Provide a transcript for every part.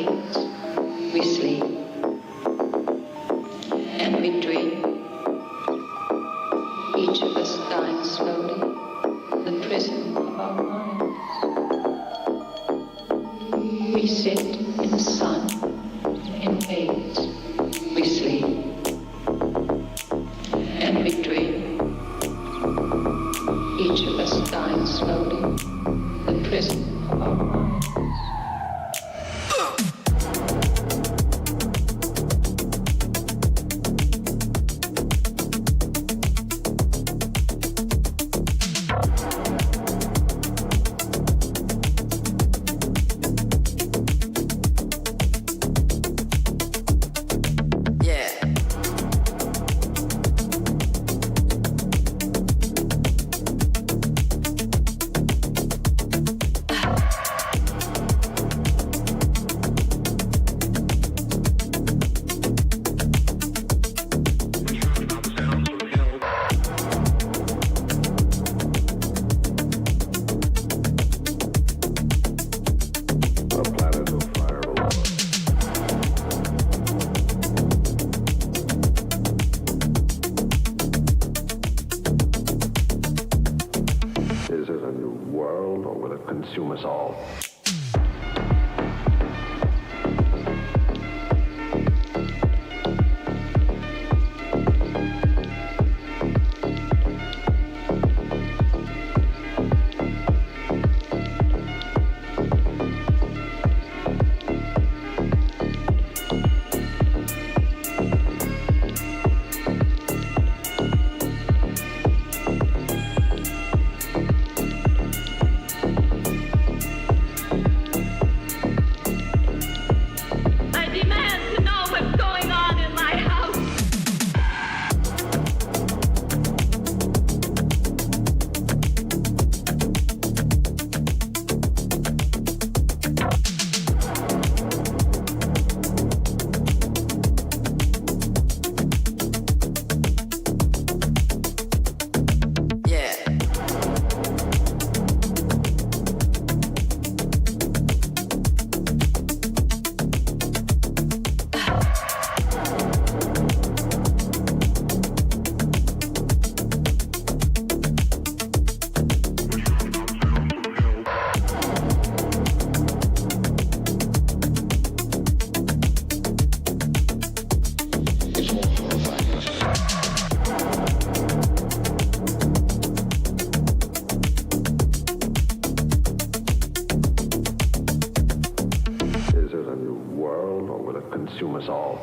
fades, we sleep, and we dream. Each of us dying slowly, the prison of our minds. We sit in the sun, in fades, we sleep, and we dream. Each of us dying slowly, the prison of our minds. Consume us all. Consume us all.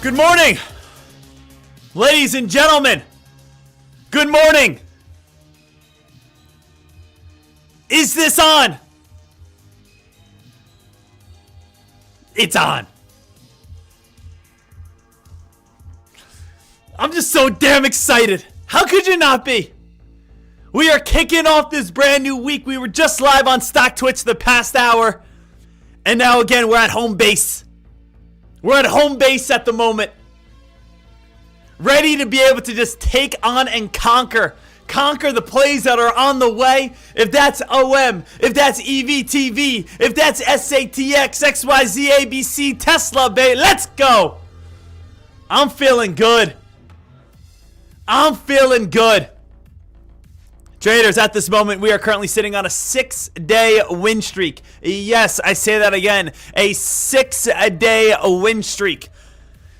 Good morning, ladies and gentlemen. Good morning. Is this on? It's on. I'm just so damn excited. How could you not be? We are kicking off this brand new week. We were just live on Stock Twitch the past hour. And now again, we're at home base. We're at home base at the moment. Ready to be able to just take on and conquer the plays that are on the way. If that's OM, if that's EVTV, if that's SATX, XYZ, ABC, Tesla, babe, let's go. I'm feeling good. I'm feeling good. Traders, at this moment, we are currently sitting on a 6-day win streak. Yes, I say that again, a 6-day win streak.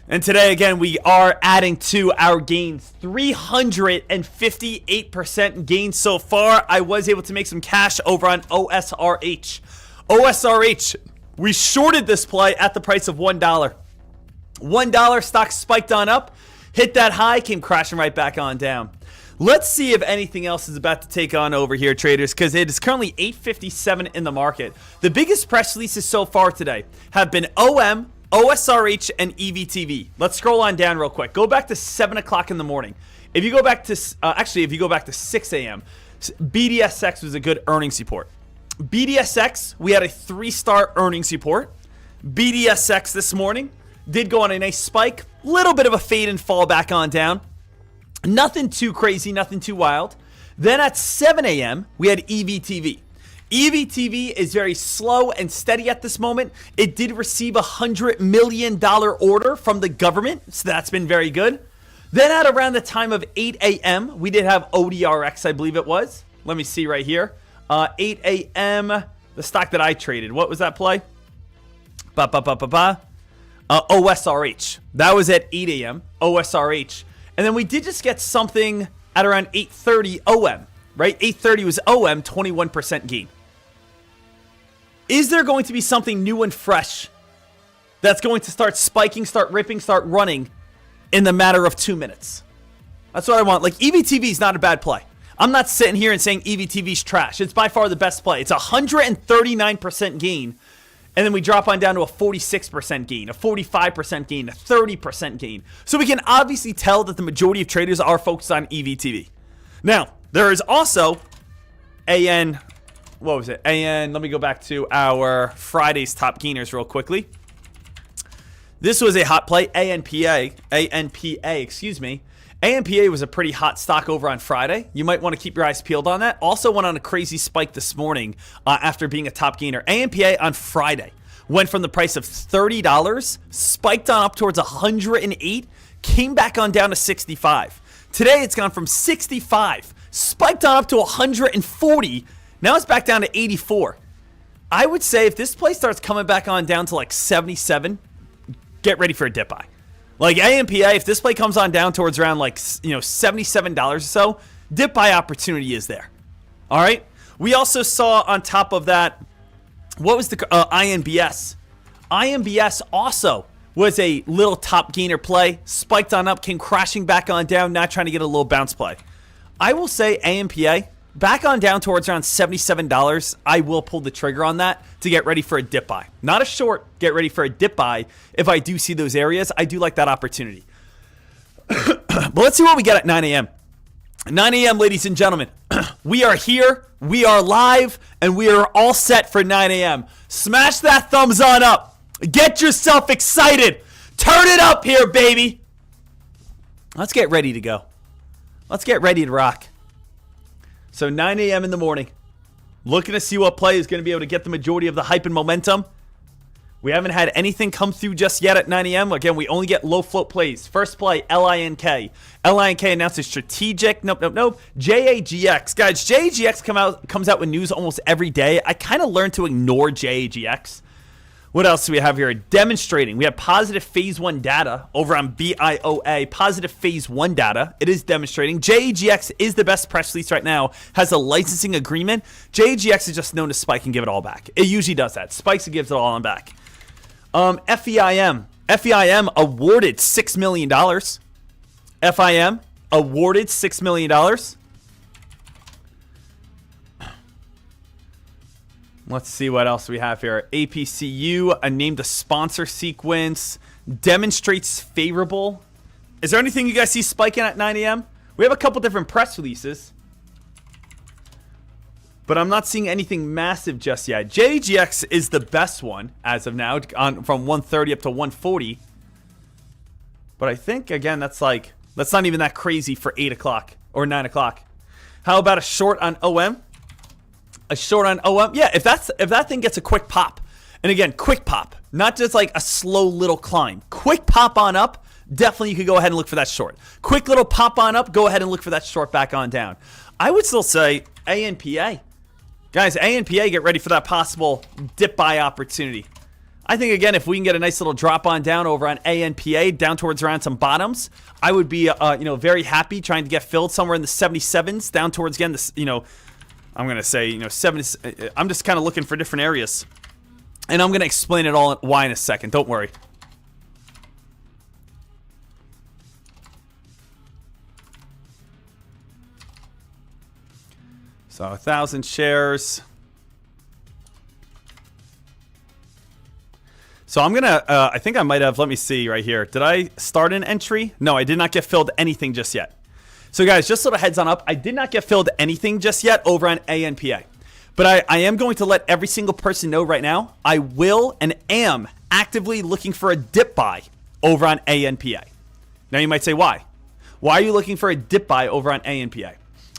And today, again, we are adding to our gains. 358% gains so far. I was able to make some cash over on OSRH. OSRH, we shorted this play at the price of $1. $1, stock spiked on up, hit that high, came crashing right back on down. Let's see if anything else is about to take on over here, traders, because it is currently 8:57 in the market. The biggest press releases so far today have been OM, OSRH, and EVTV. Let's scroll on down real quick. Go back to 7 o'clock in the morning. If you go back to, if you go back to 6 a.m., BDSX was a good earnings report. BDSX, we had a 3-star earnings report. BDSX this morning did go on a nice spike. Little bit of a fade and fall back on down. Nothing too crazy, nothing too wild. Then at 7 a.m., we had EVTV. EVTV is very slow and steady at this moment. It did receive a $100 million order from the government, so that's been very good. Then at around the time of 8 a.m., we did have ODRX, I believe it was. Let me see right here. 8 a.m., the stock that I traded. What was that play? OSRH. That was at 8 a.m., OSRH. And then we did just get something at around 8:30 OM, right? 8:30 was OM, 21% gain. Is there going to be something new and fresh that's going to start spiking, start ripping, start running in the matter of 2 minutes? That's what I want. Like, EVTV is not a bad play. I'm not sitting here and saying EVTV is trash. It's by far the best play. It's a 139% gain. And then we drop on down to a 46% gain, a 45% gain, a 30% gain. So we can obviously tell that the majority of traders are focused on EVTV. Now, there is also AN, what was it? AN, let me go back to our Friday's top gainers real quickly. This was a hot play, ANPA, excuse me. ANPA was a pretty hot stock over on Friday. You might want to keep your eyes peeled on that. Also went on a crazy spike this morning after being a top gainer. ANPA on Friday went from the price of $30, spiked on up towards 108, came back on down to 65. Today it's gone from 65, spiked on up to 140. Now it's back down to 84. I would say if this play starts coming back on down to like 77, get ready for a dip buy. Like AMPA, if this play comes on down towards around like, $77 or so, dip buy opportunity is there. All right. We also saw on top of that, what was the INBS? INBS also was a little top gainer play, spiked on up, came crashing back on down, not trying to get a little bounce play. I will say AMPA back on down towards around $77. I will pull the trigger on that to get ready for a dip buy. Not a short, get ready for a dip buy. If I do see those areas, I do like that opportunity. But let's see what we get at 9 a.m. 9 a.m., ladies and gentlemen. We are here, we are live, and we are all set for 9 a.m. Smash that thumbs on up. Get yourself excited. Turn it up here, baby. Let's get ready to go. Let's get ready to rock. So 9 a.m. in the morning, looking to see what play is going to be able to get the majority of the hype and momentum. We haven't had anything come through just yet at 9 a.m. Again, we only get low float plays. First play, LINK. LINK announces strategic. Nope. JAGX. Guys, JAGX comes out with news almost every day. I kind of learned to ignore JAGX. What else do we have here? Demonstrating. We have positive phase 1 data over on BIOA. Positive phase 1 data. It is demonstrating. JAGX is the best press release right now. Has a licensing agreement. JAGX is just known to spike and give it all back. It usually does that. Spikes and gives it all on back. FEIM. FEIM awarded $6 million. FIM awarded $6 million. Let's see what else we have here. APCU named a sponsor sequence. Demonstrates favorable. Is there anything you guys see spiking at 9 a.m.? We have a couple different press releases, but I'm not seeing anything massive just yet. JGX is the best one as of now, from 130 up to 140. But I think, again, that's not even that crazy for 8 o'clock or 9 o'clock. How about a short on OM? A short on OM? Yeah, if that thing gets a quick pop, and again, quick pop, not just like a slow little climb. Quick pop on up, definitely you could go ahead and look for that short. Quick little pop on up, go ahead and look for that short back on down. I would still say ANPA. Guys, ANPA, get ready for that possible dip buy opportunity. I think, again, if we can get a nice little drop on down over on ANPA, down towards around some bottoms, I would be, very happy trying to get filled somewhere in the 77s, down towards, again, this, I'm going to say, 70s. I'm just kind of looking for different areas. And I'm going to explain it all why in a second. Don't worry. So 1,000 shares. So I'm going to, I think I might have, let me see right here. Did I start an entry? No, I did not get filled anything just yet. So guys, just sort of heads on up. I did not get filled anything just yet over on ANPA. But I am going to let every single person know right now, I will and am actively looking for a dip buy over on ANPA. Now you might say, why? Why are you looking for a dip buy over on ANPA?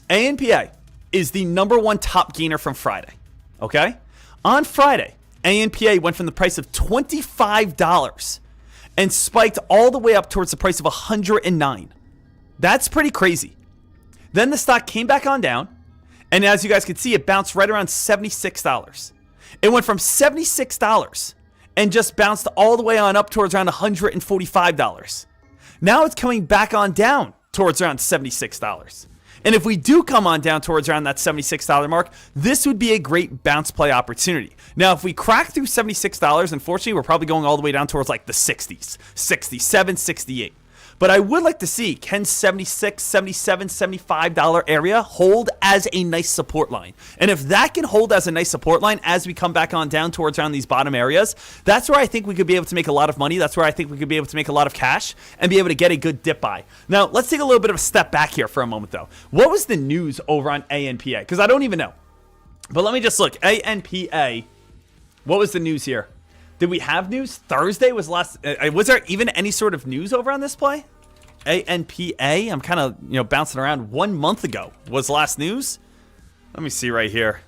ANPA is the #1 top gainer from Friday. Okay? On Friday, ANPA went from the price of $25 and spiked all the way up towards the price of $109. That's pretty crazy. Then the stock came back on down, and as you guys can see, it bounced right around $76. It went from $76 and just bounced all the way on up towards around $145. Now it's coming back on down towards around $76. And if we do come on down towards around that $76 mark, this would be a great bounce play opportunity. Now, if we crack through $76, unfortunately, we're probably going all the way down towards like the 60s, 67, 68. But I would like to see, can $76, $77, $75 area hold as a nice support line? And if that can hold as a nice support line as we come back on down towards around these bottom areas, that's where I think we could be able to make a lot of money. That's where I think we could be able to make a lot of cash and be able to get a good dip buy. Now, let's take a little bit of a step back here for a moment, though. What was the news over on ANPA? Because I don't even know. But let me just look. ANPA, what was the news here? Did we have news? Thursday was last. Was there even any sort of news over on this play? ANPA, I'm kind of, bouncing around. 1 month ago was last news. Let me see right here.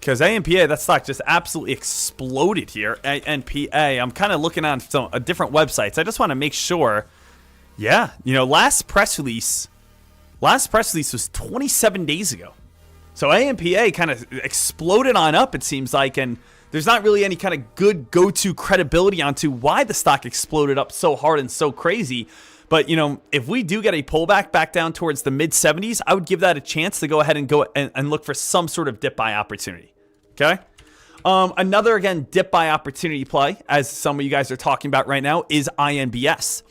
Because ANPA, that stock just absolutely exploded here. ANPA, I'm kind of looking on some different websites. I just want to make sure. Yeah, last press release was 27 days ago. So ANPA kind of exploded on up, it seems like, and there's not really any kind of good go-to credibility onto why the stock exploded up so hard and so crazy. But, if we do get a pullback back down towards the mid-70s, I would give that a chance to go ahead and go and look for some sort of dip buy opportunity. Okay? Another, again, dip buy opportunity play, as some of you guys are talking about right now, is INBS.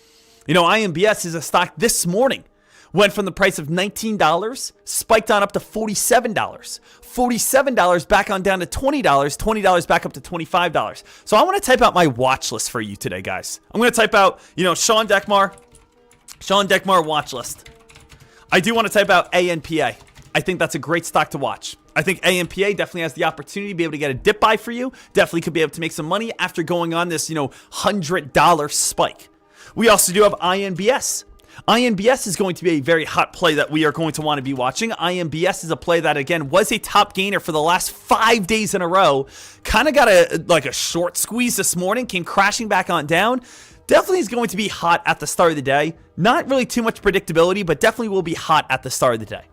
INBS is a stock this morning went from the price of $19, spiked on up to $47. $47 back on down to $20, $20 back up to $25. So I want to type out my watch list for you today, guys. I'm going to type out, Sean Dekmar watch list. I do want to type out ANPA. I think that's a great stock to watch. I think ANPA definitely has the opportunity to be able to get a dip buy for you. Definitely could be able to make some money after going on this, $100 spike. We also do have INBS. INBS is going to be a very hot play that we are going to want to be watching. INBS is a play that, again, was a top gainer for the last 5 days in a row. Kind of got a short squeeze this morning, came crashing back on down. Definitely is going to be hot at the start of the day. Not really too much predictability, but definitely will be hot at the start of the day.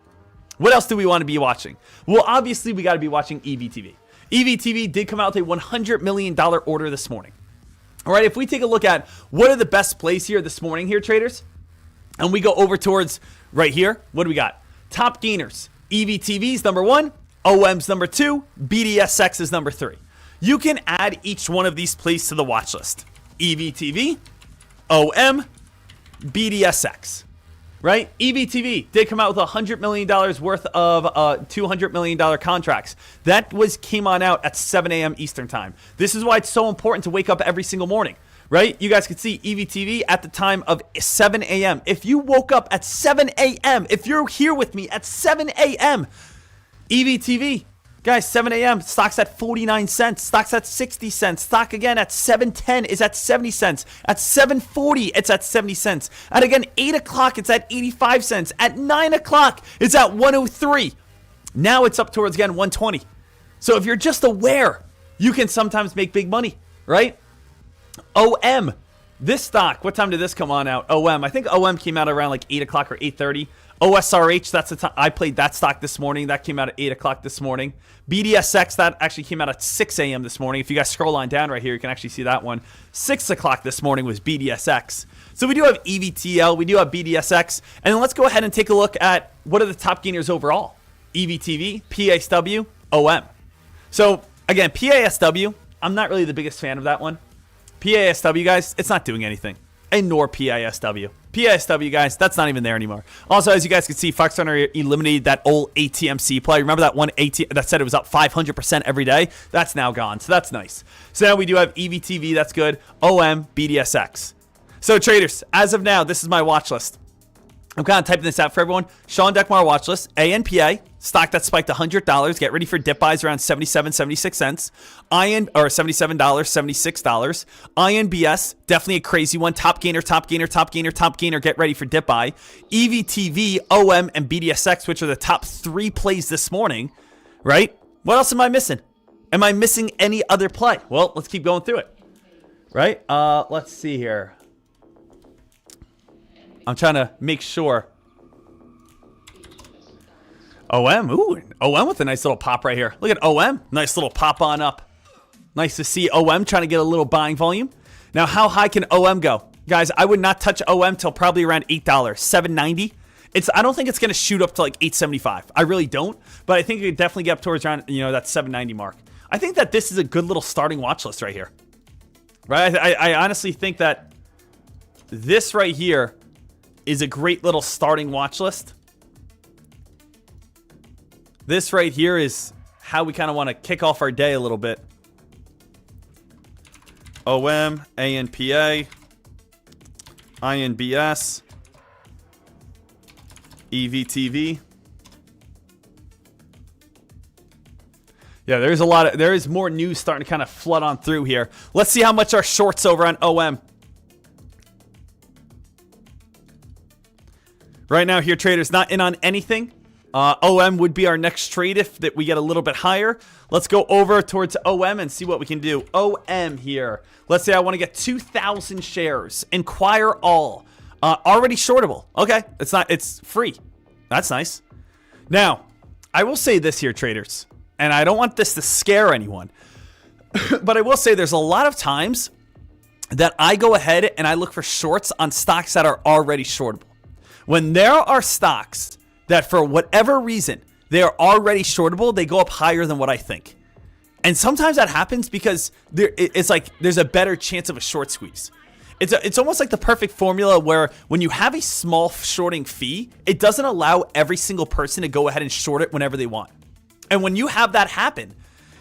What else do we want to be watching? Well, obviously, we got to be watching EVTV. EVTV did come out with a $100 million order this morning. All right, if we take a look at what are the best plays here this morning here, traders, and we go over towards right here, what do we got? Top gainers. EVTV's number 1, OM's number 2, BDSX is number 3. You can add each one of these plays to the watch list. EVTV, OM, BDSX. Right? EVTV did come out with $100 million worth of $200 million contracts. That came on out at 7 a.m. Eastern time. This is why it's so important to wake up every single morning. Right? You guys could see EVTV at the time of 7 a.m. If you woke up at 7 a.m., if you're here with me at 7 a.m., EVTV, guys, 7 a.m., stock's at 49 cents. Stock's at 60 cents. Stock again at 7:10 is at 70 cents. At 7:40, it's at 70 cents. And again, 8 o'clock, it's at 85 cents. At 9 o'clock, it's at 103. Now it's up towards, again, 120. So if you're just aware, you can sometimes make big money, right? OM, this stock, what time did this come on out? OM, I think OM came out around like 8 o'clock or 8:30. OSRH, that's the time I played that stock this morning. That came out at 8 o'clock this morning. BDSX, that actually came out at 6 a.m. this morning. If you guys scroll on down right here, you can actually see that one. 6 o'clock this morning was BDSX. So we do have EVTL, we do have BDSX, and then let's go ahead and take a look at what are the top gainers overall. EVTV, PASW, OM. So again, PASW, I'm not really the biggest fan of that one. PASW, guys, it's not doing anything. And nor PASW. PASW, guys, that's not even there anymore. Also, as you guys can see, Fox Runner eliminated that old ATMC play. Remember that one that said it was up 500% every day? That's now gone, so that's nice. So now we do have EVTV, that's good. OM, BDSX. So traders, as of now, this is my watch list. I'm kind of typing this out for everyone. Sean Deckmar watch list. ANPA, stock that spiked $100. Get ready for dip buys around 77, 76 cents. $77, $76. INBS, definitely a crazy one. Top gainer, top gainer, top gainer, top gainer. Get ready for dip buy. EVTV, OM, and BDSX, which are the top 3 plays this morning, right? What else am I missing? Am I missing any other play? Well, let's keep going through it, right? Let's see here. I'm trying to make sure. OM, ooh, OM with a nice little pop right here. Look at OM, nice little pop on up. Nice to see OM trying to get a little buying volume. Now, how high can OM go? Guys, I would not touch OM till probably around $8, $7.90. I don't think it's going to shoot up to like $8.75. I really don't, but I think it could definitely get up towards around, that $7.90 mark. I think that this is a good little starting watch list right here. Right? I honestly think that this right here is a great little starting watch list. This right here is how we kind of want to kick off our day a little bit. OM, ANPA, INBS, EVTV. Yeah, there is more news starting to kind of flood on through here. Let's see how much our shorts over on OM. Right now here, traders, not in on anything. OM would be our next trade if that we get a little bit higher. Let's go over towards OM and see what we can do. OM here. Let's say I want to get 2,000 shares. Inquire all. Already shortable. Okay, it's free. That's nice. Now, I will say this here, traders, and I don't want this to scare anyone, but I will say there's a lot of times that I go ahead and I look for shorts on stocks that are already shortable. When there are stocks that for whatever reason, they are already shortable, they go up higher than what I think. And sometimes that happens because it's like there's a better chance of a short squeeze. It's almost like the perfect formula where when you have a small shorting fee, it doesn't allow every single person to go ahead and short it whenever they want. And when you have that happen,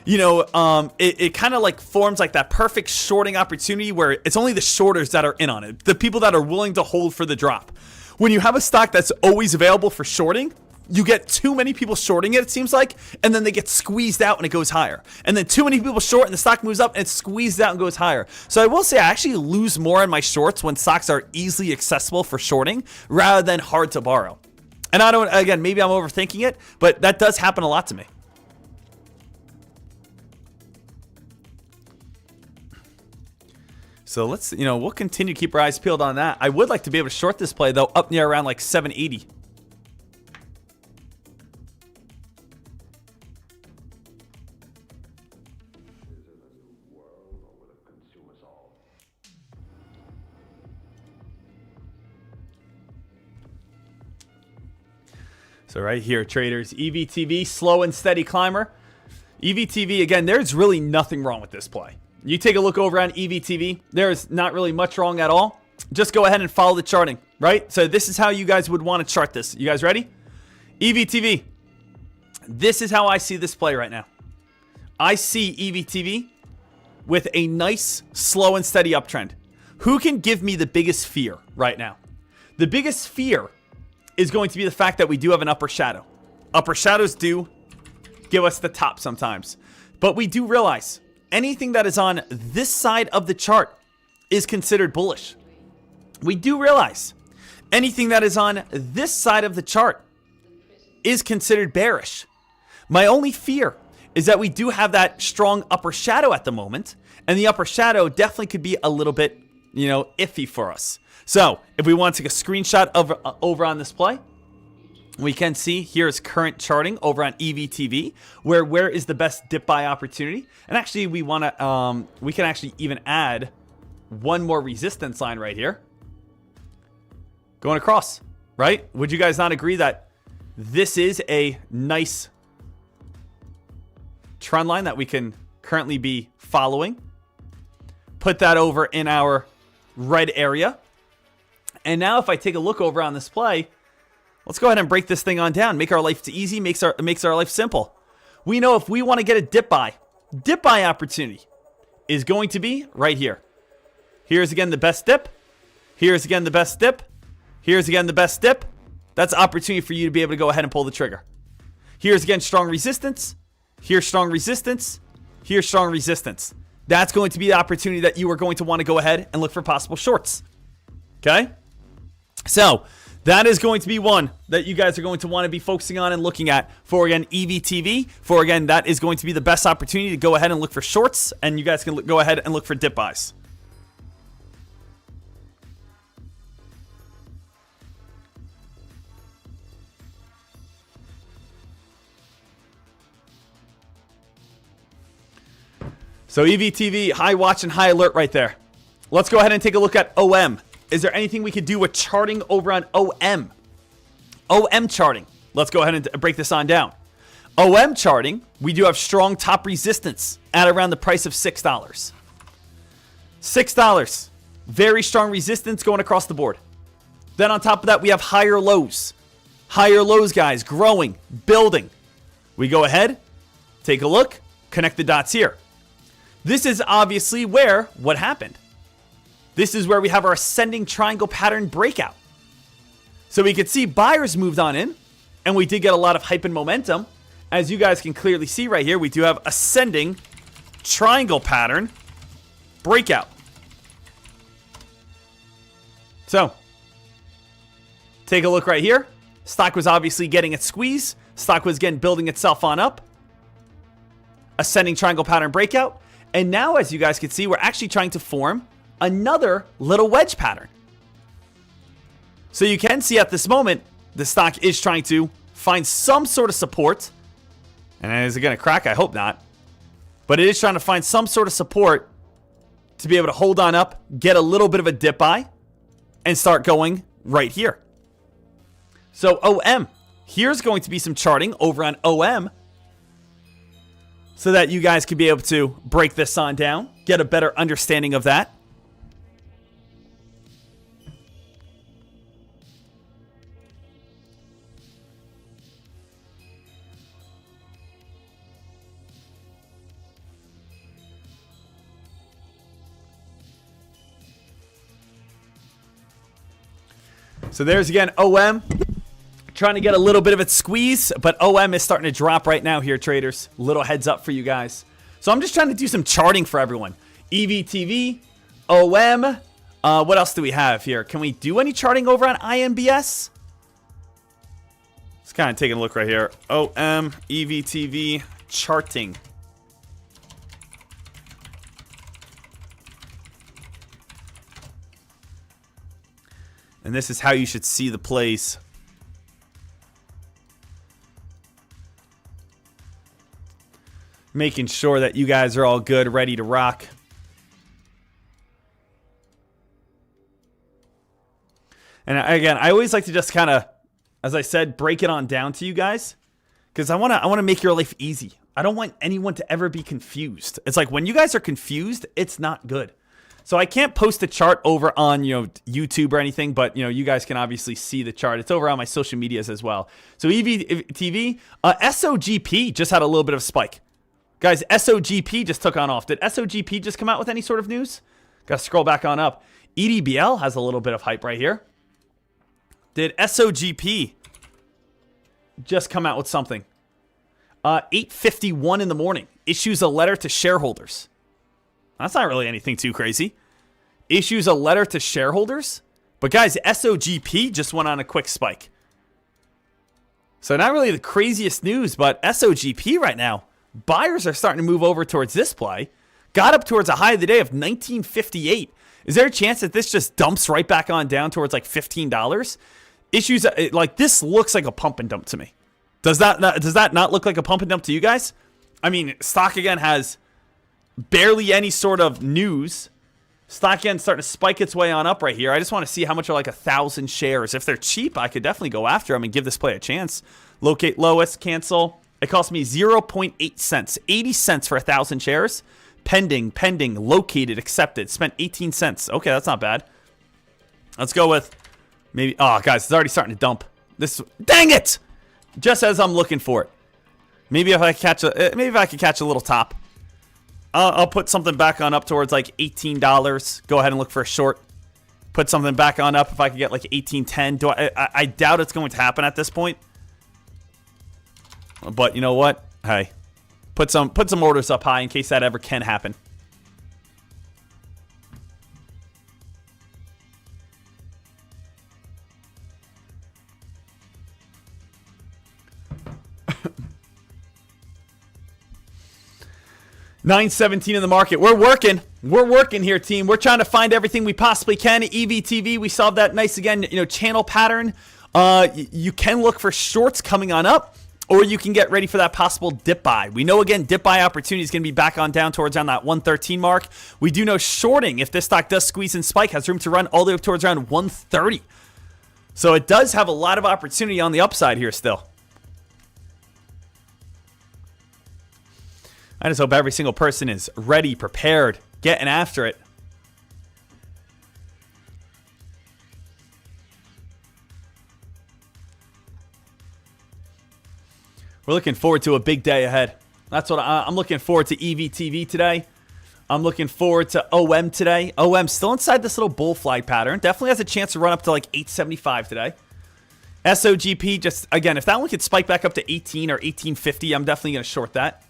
it kind of like forms like that perfect shorting opportunity where it's only the shorters that are in on it, the people that are willing to hold for the drop. When you have a stock that's always available for shorting, you get too many people shorting it seems like, and then they get squeezed out and it goes higher. And then too many people short and the stock moves up and it's squeezed out and goes higher. So I will say I actually lose more in my shorts when stocks are easily accessible for shorting rather than hard to borrow. And again, maybe I'm overthinking it, but that does happen a lot to me. So let's, we'll continue to keep our eyes peeled on that. I would like to be able to short this play, though, up near around like 780. So right here, traders, EVTV, slow and steady climber. EVTV, again, there's really nothing wrong with this play. You take a look over on EVTV, there's not really much wrong at all. Just go ahead and follow the charting, right? So this is how you guys would want to chart this. You guys ready? EVTV. This is how I see this play right now. I see EVTV with a nice, slow and steady uptrend. Who can give me the biggest fear right now? The biggest fear is going to be the fact that we do have an upper shadow. Upper shadows do give us the top sometimes. But we do realize anything that is on this side of the chart is considered bullish. We do realize anything that is on this side of the chart is considered bearish. My only fear is that we do have that strong upper shadow at the moment, and the upper shadow definitely could be a little bit, iffy for us. So if we want to take a screenshot of over on this play, we can see here's current charting over on EVTV, where is the best dip buy opportunity. And actually we want to, we can actually even add one more resistance line right here. Going across, right? Would you guys not agree that this is a nice trend line that we can currently be following? Put that over in our red area. And now if I take a look over on this play, let's go ahead and break this thing on down. Make our life easy, makes our life simple. We know if we want to get a dip buy opportunity is going to be right here. Here's again the best dip. Here's again the best dip. Here's again the best dip. That's opportunity for you to be able to go ahead and pull the trigger. Here's again strong resistance. Here's strong resistance. Here's strong resistance. That's going to be the opportunity that you are going to want to go ahead and look for possible shorts. Okay? So that is going to be one that you guys are going to want to be focusing on and looking at for, again, EVTV. For, again, that is going to be the best opportunity to go ahead and look for shorts, and you guys can go ahead and look for dip buys. So EVTV, high watch and high alert right there. Let's go ahead and take a look at OM. Is there anything we could do with charting over on OM? OM charting. Let's go ahead and break this on down. OM charting, we do have strong top resistance at around the price of $6. $6. Very strong resistance going across the board. Then on top of that, we have higher lows. Higher lows, guys, growing, building. We go ahead, take a look, connect the dots here. This is obviously where what happened. This is where we have our ascending triangle pattern breakout. So we could see buyers moved on in, and we did get a lot of hype and momentum. As you guys can clearly see right here, we do have ascending triangle pattern breakout. So, take a look right here. Stock was obviously getting its squeeze. Stock was again building itself on up. Ascending triangle pattern breakout. And now, as you guys can see, we're actually trying to form another little wedge pattern. So you can see at this moment, the stock is trying to find some sort of support. And is it going to crack? I hope not. But it is trying to find some sort of support to be able to hold on up, get a little bit of a dip buy, and start going right here. So OM. Here's going to be some charting over on OM so that you guys can be able to break this on down, get a better understanding of that. So there's again OM. Trying to get a little bit of its squeeze, but OM is starting to drop right now here, traders. Little heads up for you guys. So I'm just trying to do some charting for everyone. EVTV, OM. What else do we have here? Can we do any charting over on IMBS? Let's kind of take a look right here. OM, EVTV, charting. And this is how you should see the plays. Making sure that you guys are all good, ready to rock. And again, I always like to just kind of, as I said, break it on down to you guys, because I want to make your life easy. I don't want anyone to ever be confused. It's like when you guys are confused, it's not good. So I can't post a chart over on, YouTube or anything, but, you guys can obviously see the chart. It's over on my social medias as well. So EVTV, SOGP just had a little bit of a spike. Guys, SOGP just took on off. Did SOGP just come out with any sort of news? Got to scroll back on up. EDBL has a little bit of hype right here. Did SOGP just come out with something? 8:51 in the morning. Issues a letter to shareholders. That's not really anything too crazy. Issues a letter to shareholders. But guys, SOGP just went on a quick spike. So not really the craziest news, but SOGP right now, buyers are starting to move over towards this play. Got up towards a high of the day of 1958. Is there a chance that this just dumps right back on down towards like $15? Issues like this looks like a pump and dump to me. Does that not look like a pump and dump to you guys? I mean, stock again has barely any sort of news. Stock again starting to spike its way on up right here. I just want to see how much are like 1,000 shares. If they're cheap, I could definitely go after them and give this play a chance. Locate lowest, cancel. It cost me 0.8 cents. 80 cents for 1,000 shares. Pending, located, accepted. Spent 18 cents. Okay, that's not bad. Let's go with maybe. Oh, guys, it's already starting to dump. Dang it! Just as I'm looking for it. Maybe if I catch a little top. I'll put something back on up towards like $18. Go ahead and look for a short. Put something back on up if I could get like $18.10. I doubt it's going to happen at this point. But you know what? Hey, put some orders up high in case that ever can happen. $9.17 in the market. We're working here, team. We're trying to find everything we possibly can. EVTV, we saw that nice again, channel pattern. You can look for shorts coming on up, or you can get ready for that possible dip buy. We know again, dip buy opportunity is going to be back on down towards around that 113 mark. We do know shorting, if this stock does squeeze and spike, has room to run all the way up towards around 130. So it does have a lot of opportunity on the upside here still. I just hope every single person is ready, prepared, getting after it. We're looking forward to a big day ahead. That's what I'm looking forward to. EVTV today. I'm looking forward to OM today. OM still inside this little bull flag pattern. Definitely has a chance to run up to like 875 today. SOGP, just again, if that one could spike back up to 18 or 1850, I'm definitely going to short that.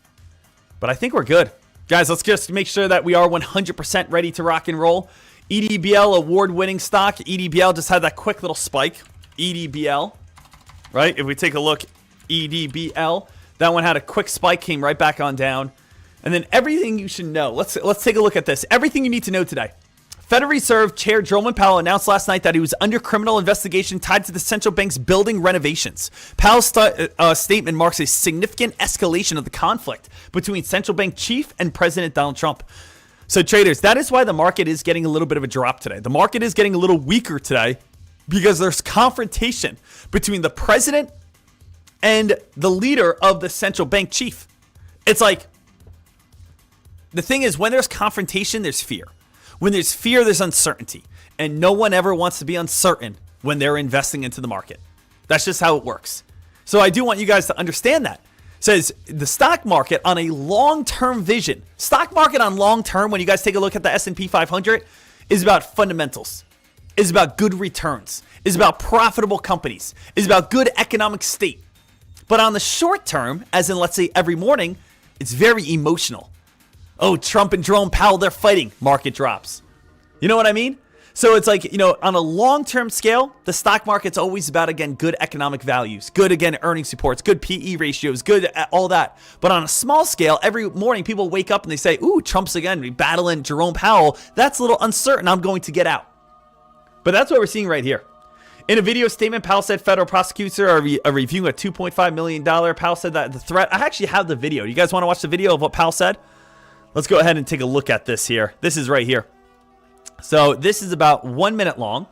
But I think we're good. Guys, let's just make sure that we are 100% ready to rock and roll. EDBL, award-winning stock. EDBL just had that quick little spike. EDBL, right? If we take a look, EDBL, that one had a quick spike, came right back on down. And then everything you should know. Let's take a look at this. Everything you need to know today. Federal Reserve Chair Jerome Powell announced last night that he was under criminal investigation tied to the central bank's building renovations. Powell's statement marks a significant escalation of the conflict between central bank chief and President Donald Trump. So traders, that is why the market is getting a little bit of a drop today. The market is getting a little weaker today because there's confrontation between the president and the leader of the central bank chief. It's like, the thing is, when there's confrontation, there's fear. When there's fear, there's uncertainty. And no one ever wants to be uncertain when they're investing into the market. That's just how it works. So I do want you guys to understand that. It says the stock market on a long-term vision. Stock market on long-term, when you guys take a look at the S&P 500, is about fundamentals. Is about good returns. Is about profitable companies. Is about good economic state. But on the short term, as in let's say every morning, it's very emotional. Oh, Trump and Jerome Powell, they're fighting. Market drops. You know what I mean? So it's like, on a long-term scale, the stock market's always about, again, good economic values. Good, again, earnings reports. Good PE ratios. Good, all that. But on a small scale, every morning people wake up and they say, ooh, Trump's again battling Jerome Powell. That's a little uncertain. I'm going to get out. But that's what we're seeing right here. In a video statement, Powell said federal prosecutors are reviewing a $2.5 million. Powell said that the threat... I actually have the video. You guys want to watch the video of what Powell said? Let's go ahead and take a look at this here. This is right here. So this is about 1 minute long.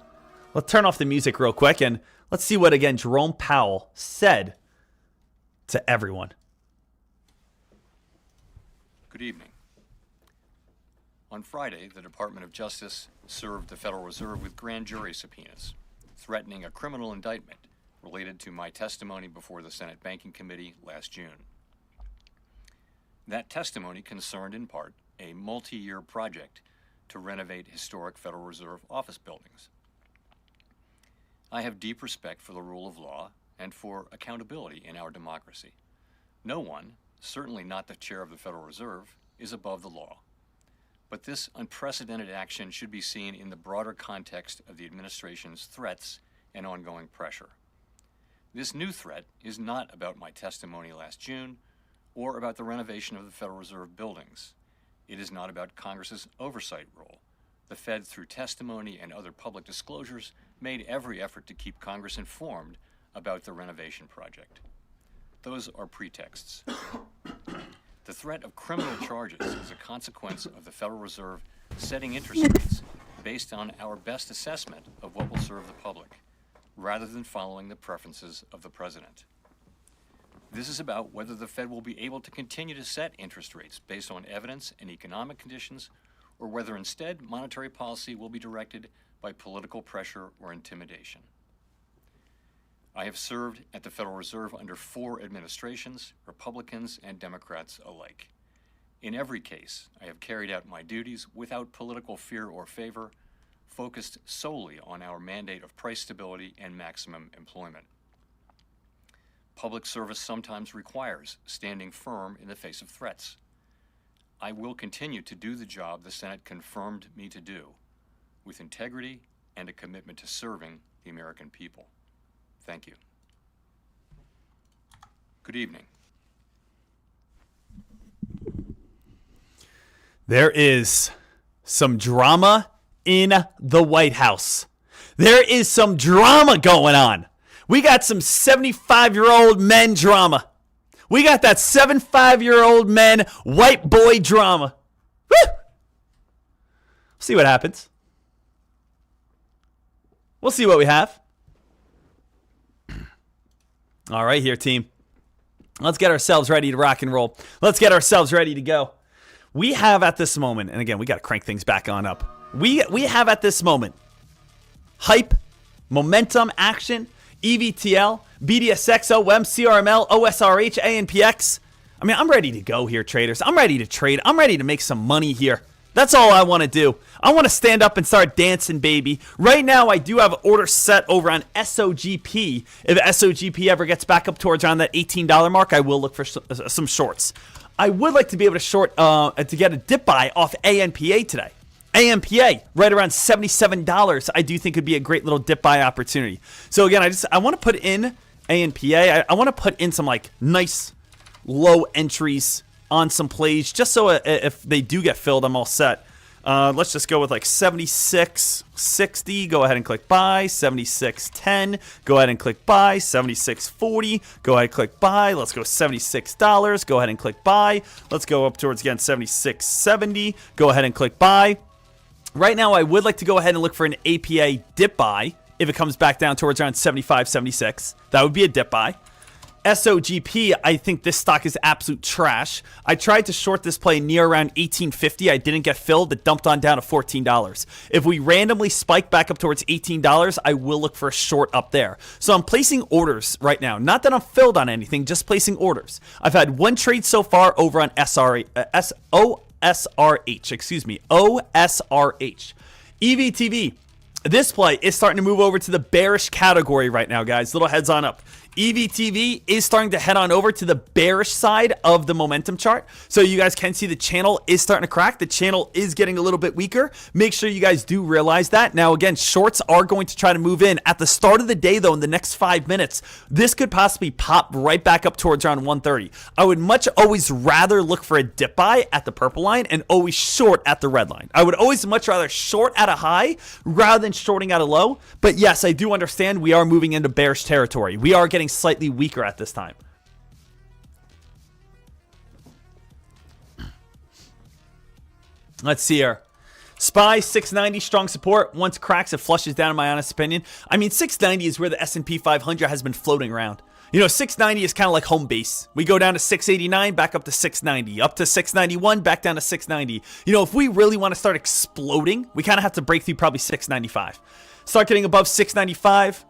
Let's turn off the music real quick and let's see what, again, Jerome Powell said to everyone. Good evening. On Friday, the Department of Justice served the Federal Reserve with grand jury subpoenas, threatening a criminal indictment related to my testimony before the Senate Banking Committee last June. That testimony concerned in part a multi-year project to renovate historic Federal Reserve office buildings. I have deep respect for the rule of law and for accountability in our democracy. No one, certainly not the chair of the Federal Reserve, is above the law. But this unprecedented action should be seen in the broader context of the administration's threats and ongoing pressure. This new threat is not about my testimony last June or about the renovation of the Federal Reserve buildings. It is not about Congress's oversight role. The Fed, through testimony and other public disclosures, made every effort to keep Congress informed about the renovation project. Those are pretexts. The threat of criminal charges is a consequence of the Federal Reserve setting interest rates based on our best assessment of what will serve the public, rather than following the preferences of the president. This is about whether the Fed will be able to continue to set interest rates based on evidence and economic conditions, or whether instead monetary policy will be directed by political pressure or intimidation. I have served at the Federal Reserve under 4 administrations, Republicans and Democrats alike. In every case, I have carried out my duties without political fear or favor, focused solely on our mandate of price stability and maximum employment. Public service sometimes requires standing firm in the face of threats. I will continue to do the job the Senate confirmed me to do, with integrity and a commitment to serving the American people. Thank you. Good evening. There is some drama in the White House. There is some drama going on. We got some 75-year-old men drama. We got that 75-year-old men white boy drama. Woo! See what happens. We'll see what we have. All right, here, team. Let's get ourselves ready to rock and roll. Let's get ourselves ready to go. We have at this moment, and again, we got to crank things back on up. We have at this moment hype, momentum, action, EVTL, BDSX, OM, CRML, OSRH, ANPX. I mean, I'm ready to go here, traders. I'm ready to trade. I'm ready to make some money here. That's all I want to do. I want to stand up and start dancing, baby. Right now, I do have an order set over on SOGP. If SOGP ever gets back up towards around that $18 mark, I will look for some shorts. I would like to be able to short to get a dip buy off ANPA today. AMPA right around $77. I do think would be a great little dip buy opportunity. So again, I want to put in ANPA. I want to put in some like nice low entries on some plays, just so if they do get filled, I'm all set. Let's just go with like 76.60. Go ahead and click buy. 76.10. Go ahead and click buy. 76.40. Go ahead and click buy. Let's go $76. Go ahead and click buy. Let's go up towards again 76.70. Go ahead and click buy. Right now, I would like to go ahead and look for an APA dip buy if it comes back down towards around 75, 76. That would be a dip buy. SOGP, I think this stock is absolute trash. I tried to short this play near around $18.50. I didn't get filled. It dumped on down to $14. If we randomly spike back up towards $18, I will look for a short up there. So I'm placing orders right now. Not that I'm filled on anything, just placing orders. I've had one trade so far over on OSRH. EVTV. This play is starting to move over to the bearish category right now, guys. Little heads on up. EVTV is starting to head on over to the bearish side of the momentum chart. So you guys can see the channel is starting to crack. The channel is getting a little bit weaker. Make sure you guys do realize that. Now, again, shorts are going to try to move in. At the start of the day, though, in the next 5 minutes, this could possibly pop right back up towards around 130. I would always rather look for a dip buy at the purple line and always short at the red line. I would always much rather short at a high rather than shorting at a low. But yes, I do understand we are moving into bearish territory. We are getting slightly weaker at this time. Let's see here. SPY 690, strong support. Once cracks, it flushes down, in my honest opinion. I mean, 690 is where the S&P 500 has been floating around. 690 is kind of like home base. We go down to 689, back up to 690, up to 691, back down to 690. If we really want to start exploding, we kind of have to break through probably 695. Start getting above 695,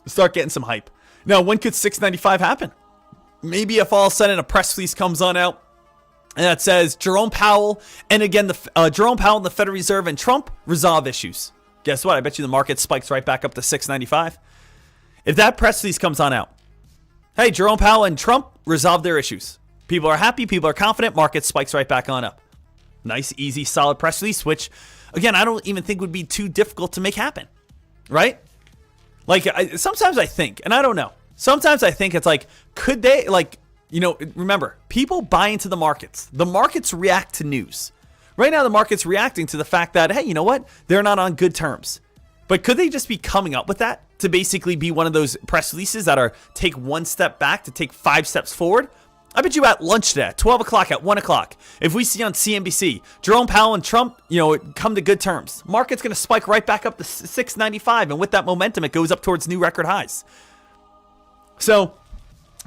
start getting some hype. Now, when could 695 happen? Maybe if all of a sudden a press release comes on out and that says Jerome Powell, and again, Jerome Powell and the Federal Reserve and Trump resolve issues. Guess what? I bet you the market spikes right back up to 695. If that press release comes on out, hey, Jerome Powell and Trump resolve their issues. People are happy, people are confident, market spikes right back on up. Nice, easy, solid press release, which, again, I don't even think would be too difficult to make happen, right? Sometimes I think, and I don't know, sometimes I think it's like, could they, remember, people buy into the markets. The markets react to news. Right now, the market's reacting to the fact that, hey, you know what? They're not on good terms. But could they just be coming up with that to basically be one of those press releases that are take one step back to take 5 steps forward? I bet you at lunch today, at 12 o'clock, at 1 o'clock, if we see on CNBC, Jerome Powell and Trump, come to good terms, market's going to spike right back up to 695. And with that momentum, it goes up towards new record highs. So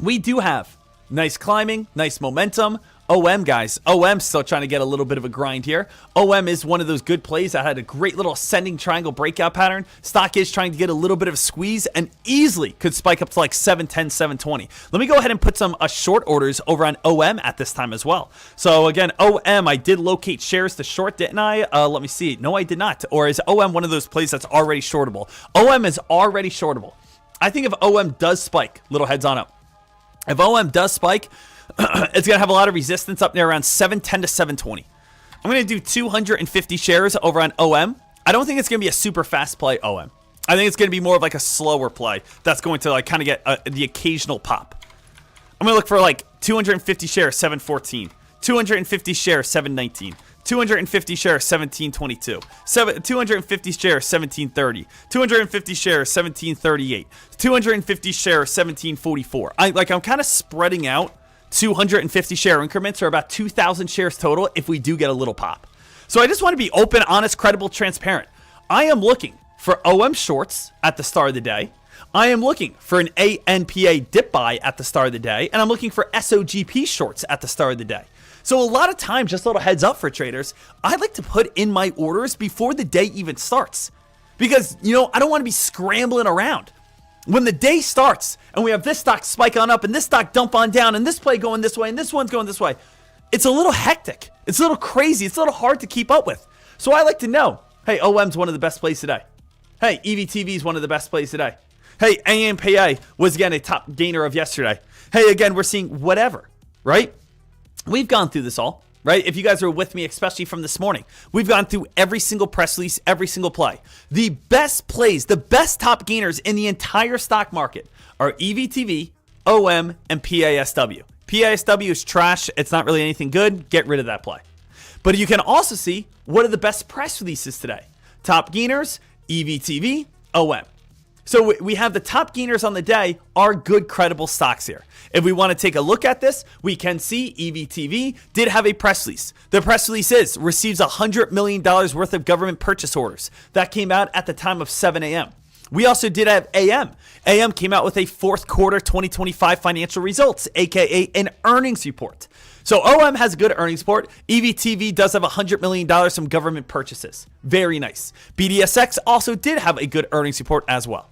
we do have nice climbing, nice momentum. OM, guys. OM still trying to get a little bit of a grind here. OM is one of those good plays that had a great little ascending triangle breakout pattern. Stock is trying to get a little bit of a squeeze and easily could spike up to like 710, 720. Let me go ahead and put some short orders over on OM at this time as well. So again, OM, I did locate shares to short, didn't I? Let me see. No, I did not. Or is OM one of those plays that's already shortable? OM is already shortable. I think if OM does spike, little heads on up. If OM does spike, it's going to have a lot of resistance up there around 710 to 720. I'm going to do 250 shares over on OM. I don't think it's going to be a super fast play OM. I think it's going to be more of like a slower play that's going to kind of get the occasional pop. I'm going to look for 250 shares, 714. 250 shares, 719. 250 shares, 1722. 250 shares, 1730. 250 shares, 1738. 250 shares, 1744. I'm kind of spreading out 250 share increments, or about 2,000 shares total if we do get a little pop. So I just want to be open, honest, credible, transparent. I am looking for OM shorts at the start of the day. I am looking for an ANPA dip buy at the start of the day, and I'm looking for SOGP shorts at the start of the day. So a lot of times, just a little heads up for traders, I like to put in my orders before the day even starts. Because, I don't want to be scrambling around. When the day starts and we have this stock spike on up and this stock dump on down and this play going this way and this one's going this way, it's a little hectic. It's a little crazy. It's a little hard to keep up with. So I like to know, hey, OM's one of the best plays today. Hey, EVTV is one of the best plays today. Hey, AMPA was again a top gainer of yesterday. Hey, again, we're seeing whatever, right? We've gone through this all, right? If you guys are with me, especially from this morning, we've gone through every single press release, every single play. The best plays, the best top gainers in the entire stock market are EVTV, OM, and PASW. PASW is trash. It's not really anything good. Get rid of that play. But you can also see what are the best press releases today. Top gainers, EVTV, OM. So we have the top gainers on the day are good, credible stocks here. If we want to take a look at this, we can see EVTV did have a press release. The press release receives $100 million worth of government purchase orders. That came out at the time of 7 a.m. We also did have AM. AM came out with a fourth quarter 2025 financial results, aka an earnings report. So OM has a good earnings report. EVTV does have $100 million from government purchases. Very nice. BDSX also did have a good earnings report as well.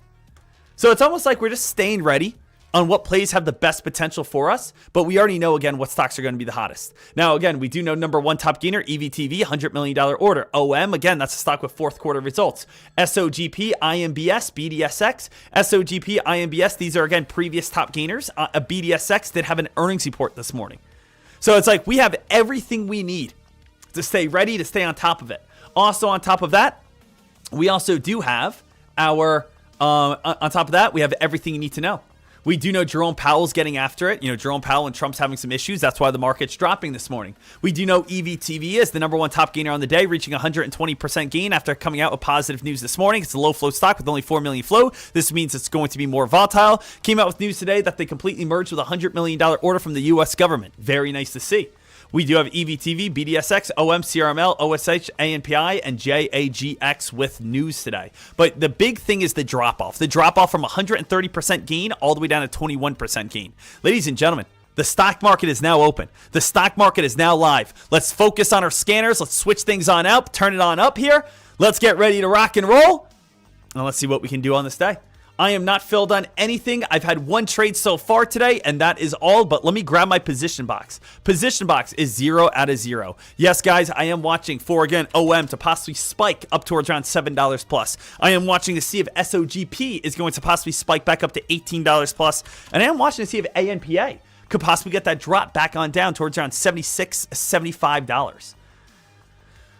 So it's almost like we're just staying ready on what plays have the best potential for us, but we already know, again, what stocks are going to be the hottest. Now, again, we do know number one top gainer, EVTV, $100 million order. OM, again, that's a stock with fourth quarter results. SOGP, IMBS, BDSX, SOGP, IMBS, these are, again, previous top gainers. BDSX did have an earnings report this morning. So it's like we have everything we need to stay ready, to stay on top of it. Also, on top of that, we also do have our... on top of that, we have everything you need to know. We do know Jerome Powell's getting after it. Jerome Powell and Trump's having some issues. That's why the market's dropping this morning. We do know EVTV is the number one top gainer on the day, reaching 120% gain after coming out with positive news this morning. It's a low flow stock with only 4 million flow. This means it's going to be more volatile. Came out with news today that they completely merged with a $100 million order from the U.S. government. Very nice to see. We do have EVTV, BDSX, OM, CRML, OSH, ANPI, and JAGX with news today. But the big thing is the drop-off. The drop-off from 130% gain all the way down to 21% gain. Ladies and gentlemen, the stock market is now open. The stock market is now live. Let's focus on our scanners. Let's switch things on up, turn it on up here. Let's get ready to rock and roll. And let's see what we can do on this day. I am not filled on anything. I've had one trade so far today, and that is all. But let me grab my position box. Position box is 0 out of 0. Yes, guys, I am watching for, again, OM to possibly spike up towards around $7 plus. I am watching to see if SOGP is going to possibly spike back up to $18 plus. And I am watching to see if ANPA could possibly get that drop back on down towards around $76, $75.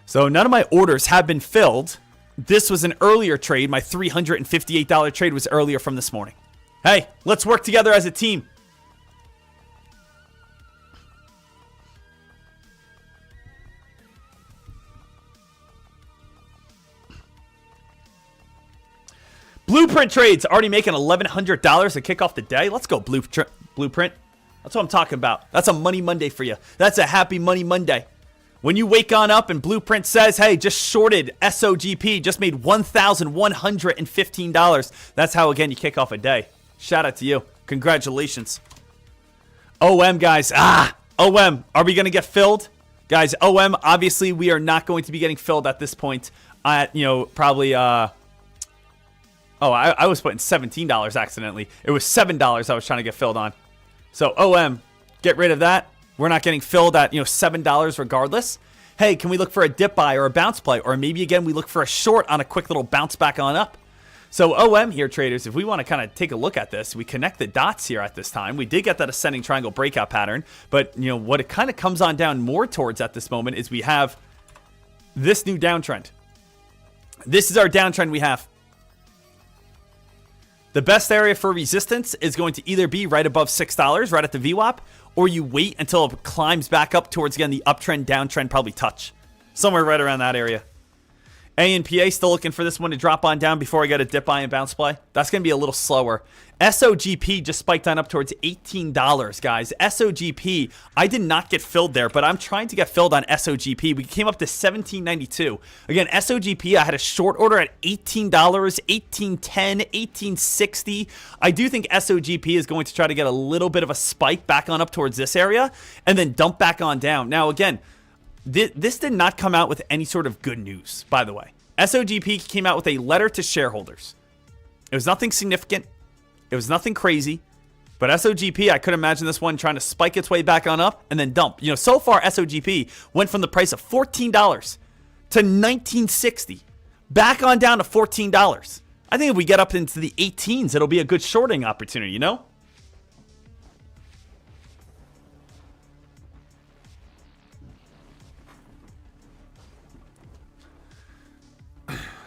So none of my orders have been filled. This was an earlier trade. My $358 trade was earlier from this morning. Hey, let's work together as a team. Blueprint trades already making $1,100 to kick off the day. Let's go, Blueprint. That's what I'm talking about. That's a Money Monday for you. That's a happy Money Monday. When you wake on up and Blueprint says, hey, just shorted SOGP, just made $1,115. That's how, again, you kick off a day. Shout out to you. Congratulations. OM, guys. OM. Are we going to get filled? Guys, OM, obviously, we are not going to be getting filled at this point at, probably, I was putting $17 accidentally. It was $7 I was trying to get filled on. So, OM, get rid of that. We're not getting filled at, $7 regardless. Hey, can we look for a dip buy or a bounce play? Or maybe, again, we look for a short on a quick little bounce back on up. So, OM here, traders, if we want to kind of take a look at this, we connect the dots here at this time. We did get that ascending triangle breakout pattern. But, what it kind of comes on down more towards at this moment is we have this new downtrend. This is our downtrend we have. The best area for resistance is going to either be right above $6, right at the VWAP, or you wait until it climbs back up towards, again, the uptrend, downtrend, probably touch. Somewhere right around that area. ANPA still looking for this one to drop on down before I get a dip buy and bounce play. That's going to be a little slower. SOGP just spiked on up towards $18, guys. SOGP, I did not get filled there, but I'm trying to get filled on SOGP. We came up to $17.92. Again, SOGP, I had a short order at $18, $18.10, $18.60. I do think SOGP is going to try to get a little bit of a spike back on up towards this area and then dump back on down. Now, again, this did not come out with any sort of good news, by the way. SOGP came out with a letter to shareholders. It was nothing significant. It was nothing crazy. But SOGP, I could imagine this one trying to spike its way back on up and then dump. So far, SOGP went from the price of $14 to $19.60. Back on down to $14. I think if we get up into the 18s, it'll be a good shorting opportunity,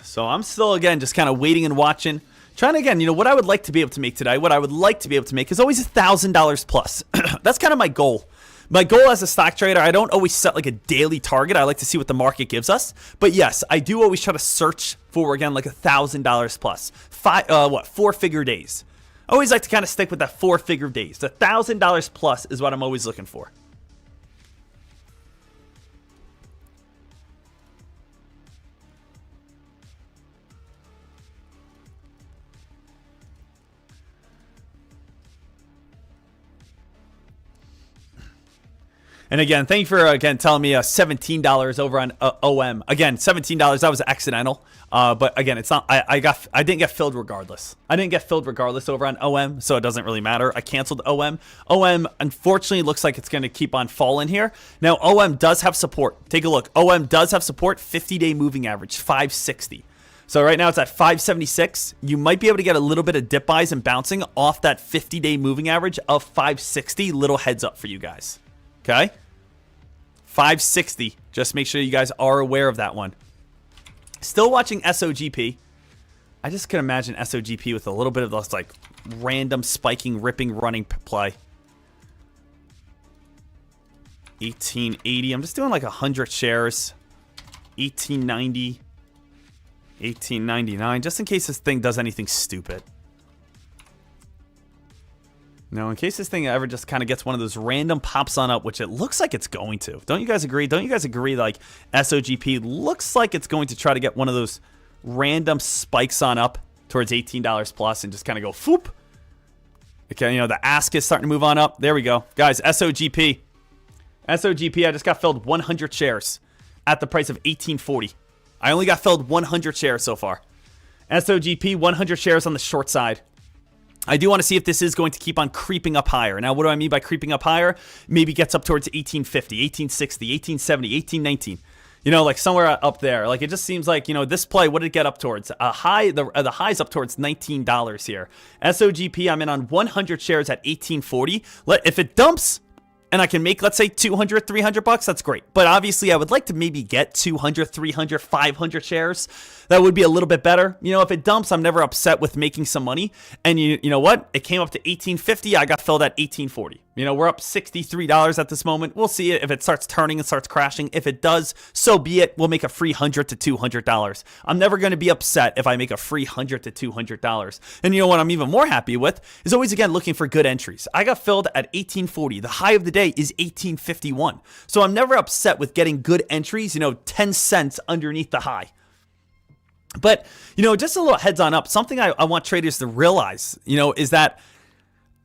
So I'm still, again, just kind of waiting and watching. Trying to, again, what I would like to be able to make today, what I would like to be able to make is always $1,000 plus. That's kind of my goal. My goal as a stock trader, I don't always set like a daily target. I like to see what the market gives us. But yes, I do always try to search for, again, like $1,000 plus. 4-figure days. I always like to kind of stick with that 4-figure days. The $1,000 plus is what I'm always looking for. And again, thank you for, again, telling me $17 over on OM. Again, $17, that was accidental. But again, it's not, I didn't get filled regardless. I didn't get filled regardless over on OM, so it doesn't really matter. I canceled OM. OM, unfortunately, looks like it's going to keep on falling here. Now, OM does have support. Take a look. OM does have support, 50-day moving average, 560. So right now it's at 576. You might be able to get a little bit of dip buys and bouncing off that 50-day moving average of 560. Little heads up for you guys. Okay, 560. Just make sure you guys are aware of that one. Still watching SOGP. I just can imagine SOGP with a little bit of this like random spiking, ripping, running play. 1880. I'm just doing like 100 shares. 1890. 1899. Just in case this thing does anything stupid. Now, in case this thing ever just kind of gets one of those random pops on up, which it looks like it's going to. Don't you guys agree? Don't you guys agree, like, SOGP looks like it's going to try to get one of those random spikes on up towards $18 plus and just kind of go foop. Okay, you know, the ask is starting to move on up. There we go. Guys, SOGP. SOGP, I just got filled 100 shares at the price of $18.40. I only got filled 100 shares so far. SOGP, 100 shares on the short side. I do want to see if this is going to keep on creeping up higher. Now, what do I mean by creeping up higher? Maybe gets up towards 1850, 1860, 1870, 1819. You know, like somewhere up there. Like, it just seems like, you know, this play, what did it get up towards? The high's up towards $19 here. SOGP, I'm in on 100 shares at $18.40. If it dumps and I can make, let's say, 200, 300 bucks, that's great. But obviously, I would like to maybe get 200, 300, 500 shares. That would be a little bit better. You know, if it dumps, I'm never upset with making some money. And you know what? It came up to $18.50. I got filled at $18.40. You know, we're up $63 at this moment. We'll see it if it starts turning and starts crashing. If it does, so be it. We'll make a free $100 to $200. I'm never going to be upset if I make a free $100 to $200. And you know what I'm even more happy with is always, again, looking for good entries. I got filled at $18.40. The high of the day is $18.51. So I'm never upset with getting good entries, you know, 10 cents underneath the high. But, you know, just a little heads on up, something I want traders to realize, you know, is that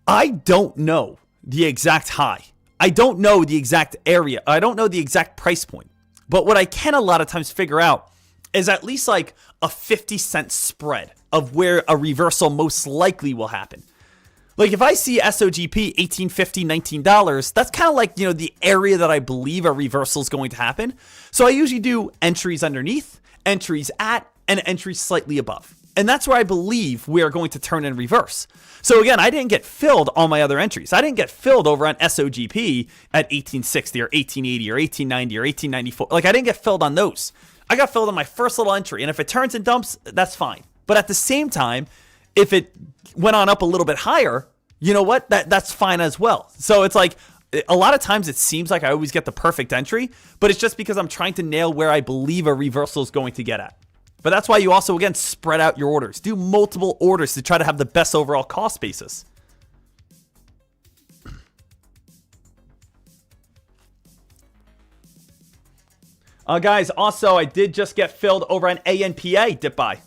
I don't know the exact high. I don't know the exact area. I don't know the exact price point. But what I can a lot of times figure out is at least like a 50-cent spread of where a reversal most likely will happen. Like if I see SOGP $18.50, $19, that's kind of like, you know, the area that I believe a reversal is going to happen. So I usually do entries underneath, entries at, and entries slightly above. And that's where I believe we are going to turn in reverse. So again, I didn't get filled on my other entries. I didn't get filled over on SOGP at 1860 or 1880 or 1890 or 1894. Like I didn't get filled on those. I got filled on my first little entry. And if it turns and dumps, that's fine. But at the same time, if it went on up a little bit higher, you know what? That's fine as well. So it's like a lot of times it seems like I always get the perfect entry, but it's just because I'm trying to nail where I believe a reversal is going to get at. But that's why you also, again, spread out your orders. Do multiple orders to try to have the best overall cost basis. Guys, also, I did just get filled over on ANPA dip buy.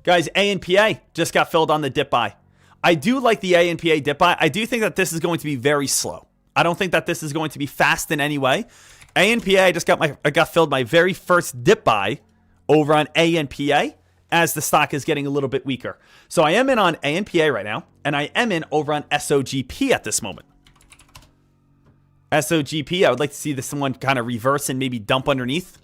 Guys, ANPA just got filled on the dip buy. I do like the ANPA dip buy. I do think that this is going to be very slow. I don't think that this is going to be fast in any way. ANPA, I got filled my very first dip buy over on ANPA as the stock is getting a little bit weaker. So I am in on ANPA right now, and I am in over on SOGP at this moment. SOGP, I would like to see this one kind of reverse and maybe dump underneath.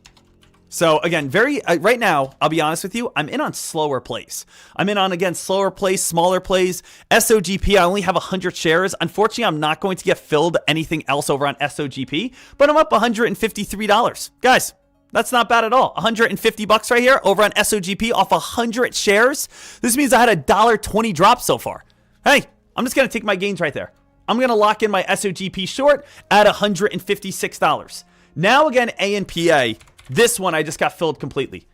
So again, right now, I'll be honest with you, I'm in on slower plays. I'm in on, again, slower plays, smaller plays. SOGP, I only have 100 shares. Unfortunately, I'm not going to get filled anything else over on SOGP, but I'm up $153. Guys, that's not bad at all. 150 bucks right here over on SOGP off 100 shares. This means I had a $1.20 drop so far. Hey, I'm just going to take my gains right there. I'm going to lock in my SOGP short at $156. Now again, ANPA, this one I just got filled completely.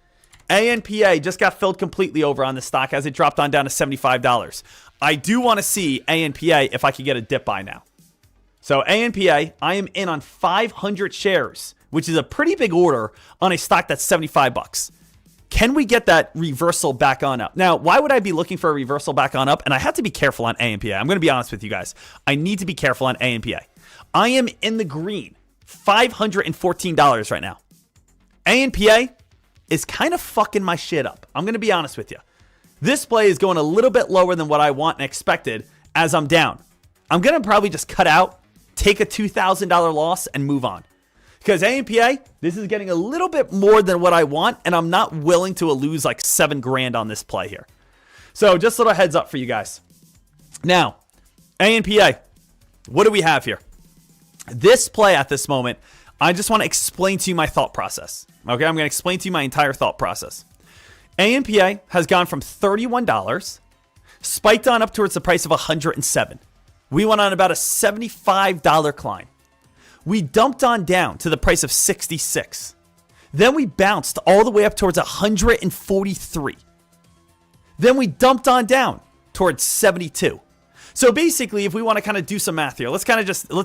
ANPA just got filled completely over on the stock as it dropped on down to $75. I do want to see ANPA if I could get a dip buy now. So ANPA, I am in on 500 shares, which is a pretty big order on a stock that's 75 bucks. Can we get that reversal back on up? Now, why would I be looking for a reversal back on up? And I have to be careful on ANPA. I'm going to be honest with you guys. I need to be careful on ANPA. I am in the green, $514 right now. ANPA is kind of fucking my shit up. I'm going to be honest with you. This play is going a little bit lower than what I want and expected as I'm down. I'm going to probably just cut out, take a $2,000 loss, and move on. Because ANPA, this is getting a little bit more than what I want, and I'm not willing to lose like $7,000 on this play here. So just a little heads up for you guys. Now, ANPA, what do we have here? This play at this moment, I just want to explain to you my thought process. Okay, I'm going to explain to you my entire thought process. ANPA has gone from $31, spiked on up towards the price of $107. We went on about a $75 climb. We dumped on down to the price of $66. Then we bounced all the way up towards $143. Then we dumped on down towards $72. So basically, if we want to kind of do some math here, let's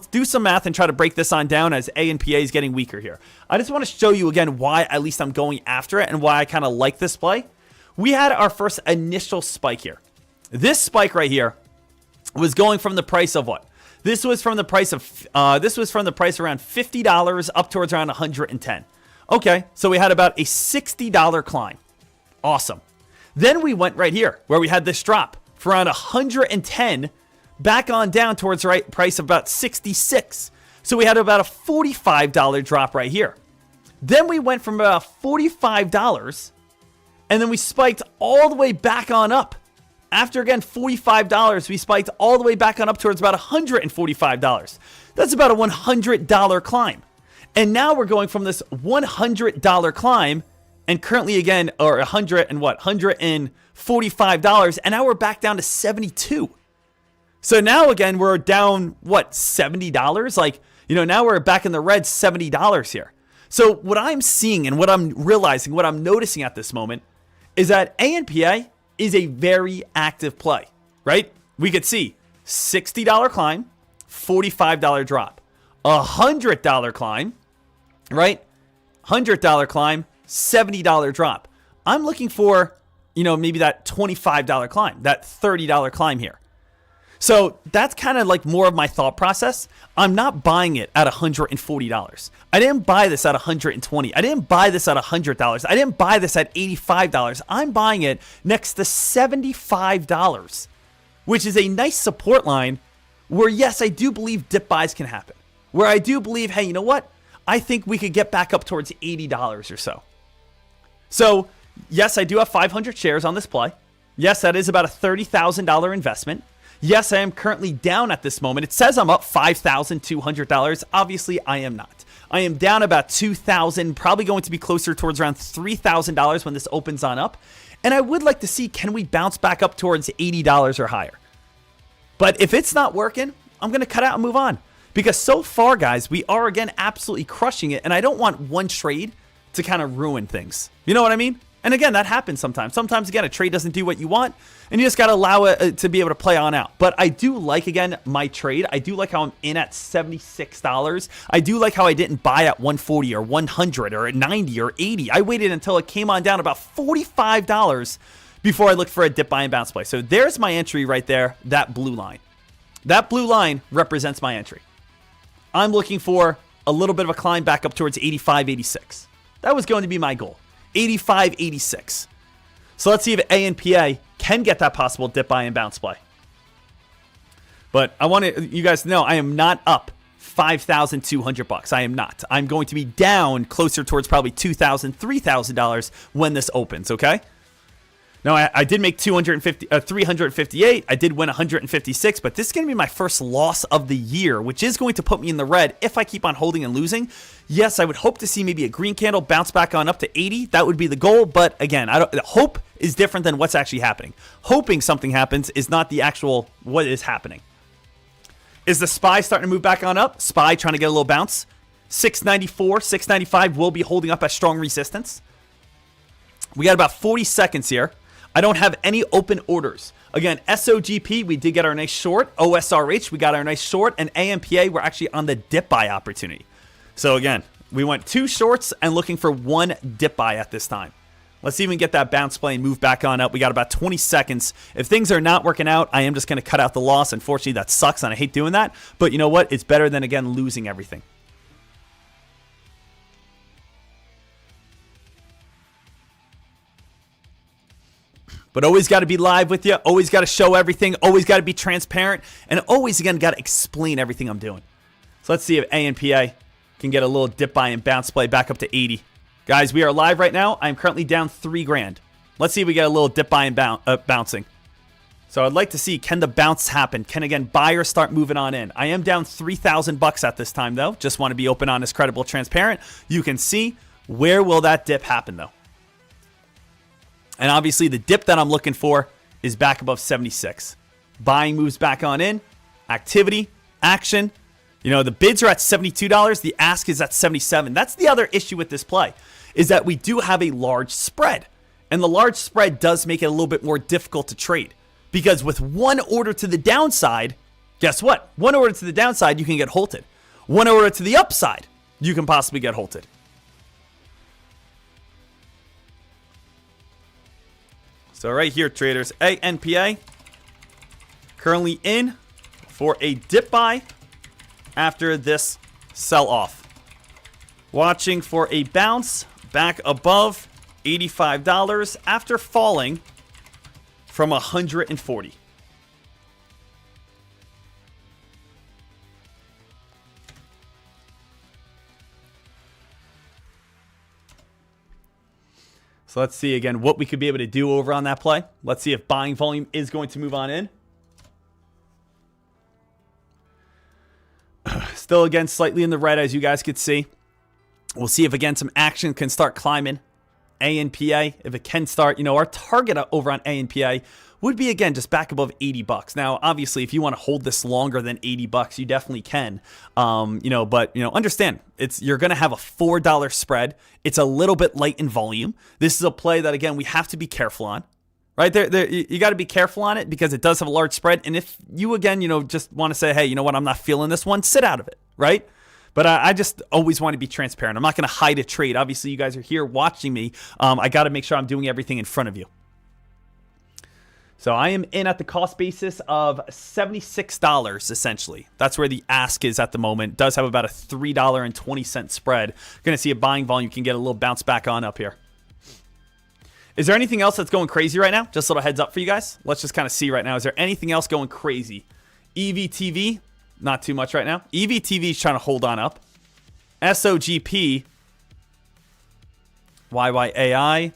do some math and try to break this on down as ANPA is getting weaker here. I just want to show you again why at least I'm going after it and why I kind of like this play. We had our first initial spike here. This spike right here was going from the price of what? This was from the price of around $50 up towards around 110. Okay, so we had about a $60 climb. Awesome. Then we went right here where we had this drop for around 110 back on down towards the right price of about 66. So we had about a $45 drop right here. Then we went from about $45 and then we spiked all the way back on up. After, again, $45, we spiked all the way back on up towards about $145. That's about a $100 climb. And now we're going from this $100 climb and currently, again, or $145, and now we're back down to 72. So now, again, we're down, what, $70? Like, now we're back in the red $70 here. So what I'm seeing and what I'm realizing, what I'm noticing at this moment is that ANPA is a very active play, right? We could see $60 climb, $45 drop, $100 climb, right? $100 climb, $70 drop. I'm looking for, maybe that $25 climb, that $30 climb here. So that's kind of like more of my thought process. I'm not buying it at $140. I didn't buy this at $120. I didn't buy this at $100. I didn't buy this at $85. I'm buying it next to $75, which is a nice support line where, yes, I do believe dip buys can happen. Where I do believe, hey, you know what? I think we could get back up towards $80 or so. So, yes, I do have 500 shares on this play. Yes, that is about a $30,000 investment. Yes, I am currently down at this moment. It says I'm up $5,200. Obviously, I am not. I am down about $2,000, probably going to be closer towards around $3,000 when this opens on up. And I would like to see, can we bounce back up towards $80 or higher? But if it's not working, I'm going to cut out and move on. Because so far, guys, we are, again, absolutely crushing it. And I don't want one trade to kind of ruin things. You know what I mean? And again, that happens sometimes. Sometimes, again, a trade doesn't do what you want, and you just got to allow it to be able to play on out. But I do like, again, my trade. I do like how I'm in at $76. I do like how I didn't buy at 140 or 100 or at 90 or 80. I waited until it came on down about $45 before I looked for a dip buy and bounce play. So there's my entry right there, that blue line. That blue line represents my entry. I'm looking for a little bit of a climb back up towards 85, 86. That was going to be my goal. 85, 86. So let's see if ANPA can get that possible dip buy and bounce play. But I want you guys to know I am not up $5,200. I am not. I'm going to be down closer towards probably $2,000, $3,000 when this opens, okay? Now, I did make 358. I did win 156, but this is going to be my first loss of the year, which is going to put me in the red if I keep on holding and losing. Yes, I would hope to see maybe a green candle bounce back on up to 80. That would be the goal, but again, hope is different than what's actually happening. Hoping something happens is not the actual what is happening. Is the SPY starting to move back on up? SPY trying to get a little bounce. 694, 695 will be holding up as strong resistance. We got about 40 seconds here. I don't have any open orders. Again, SOGP, we did get our nice short. OSRH, we got our nice short. And AMPA, we're actually on the dip buy opportunity. So again, we went 2 shorts and looking for 1 dip buy at this time. Let's see if we can get that bounce play and move back on up. We got about 20 seconds. If things are not working out, I am just going to cut out the loss. Unfortunately, that sucks, and I hate doing that. But you know what? It's better than, again, losing everything. But always got to be live with you. Always got to show everything. Always got to be transparent. And always, again, got to explain everything I'm doing. So let's see if ANPA can get a little dip buy and bounce play back up to 80. Guys, we are live right now. I'm currently down $3,000. Let's see if we get a little dip buy and bouncing. So I'd like to see, can the bounce happen? Can, again, buyers start moving on in? I am down $3,000 at this time, though. Just want to be open, honest, credible, transparent. You can see, where will that dip happen, though? And obviously, the dip that I'm looking for is back above 76. Buying moves back on in. Activity, action. You know, the bids are at $72. The ask is at $77. That's the other issue with this play, is that we do have a large spread. And the large spread does make it a little bit more difficult to trade. Because with one order to the downside, guess what? One order to the downside, you can get halted. One order to the upside, you can possibly get halted. So right here, traders, ANPA currently in for a dip buy after this sell-off. Watching for a bounce back above $85 after falling from 140. So let's see again what we could be able to do over on that play. Let's see if buying volume is going to move on in. Still again slightly in the red as you guys could see. We'll see if again some action can start climbing. ANPA, if it can start, our target over on ANPA would be again just back above $80. Now, obviously, if you want to hold this longer than $80, you definitely can. But understand you're going to have a $4 spread. It's a little bit light in volume. This is a play that again we have to be careful on. Right there, you got to be careful on it because it does have a large spread. And if you again, just want to say, hey, you know what, I'm not feeling this one, sit out of it, right? But I just always want to be transparent. I'm not going to hide a trade. Obviously, you guys are here watching me. I got to make sure I'm doing everything in front of you. So I am in at the cost basis of $76, essentially. That's where the ask is at the moment. Does have about a $3.20 spread. Going to see a buying volume can get a little bounce back on up here. Is there anything else that's going crazy right now? Just a little heads up for you guys. Let's just kind of see right now. Is there anything else going crazy? EVTV, not too much right now. EVTV is trying to hold on up. SOGP, YYAI.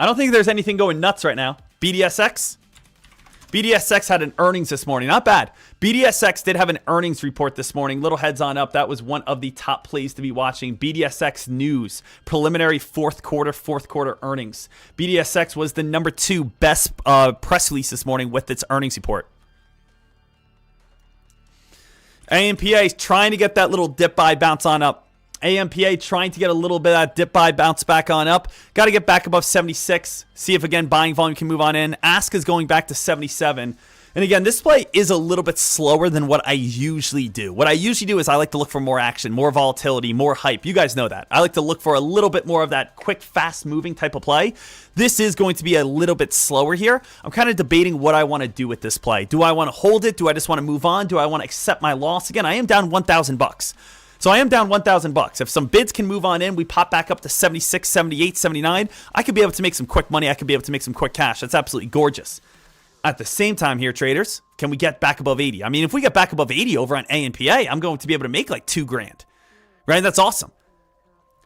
I don't think there's anything going nuts right now. BDSX. BDSX had an earnings this morning. Not bad. BDSX did have an earnings report this morning. Little heads on up. That was one of the top plays to be watching. BDSX news. Preliminary fourth quarter earnings. BDSX was the number 2 best press release this morning with its earnings report. AMPA is trying to get that little dip buy bounce on up. AMPA trying to get a little bit of that dip buy bounce back on up. Got to get back above 76. See if, again, buying volume can move on in. Ask is going back to 77. And, again, this play is a little bit slower than what I usually do. What I usually do is I like to look for more action, more volatility, more hype. You guys know that. I like to look for a little bit more of that quick, fast-moving type of play. This is going to be a little bit slower here. I'm kind of debating what I want to do with this play. Do I want to hold it? Do I just want to move on? Do I want to accept my loss? Again, I am down $1,000. So I am down $1,000. If some bids can move on in, we pop back up to 76, 78, 79, I could be able to make some quick money. I could be able to make some quick cash. That's absolutely gorgeous. At the same time here, traders, can we get back above 80? I mean, if we get back above 80 over on ANPA, I'm going to be able to make like $2,000, right? That's awesome.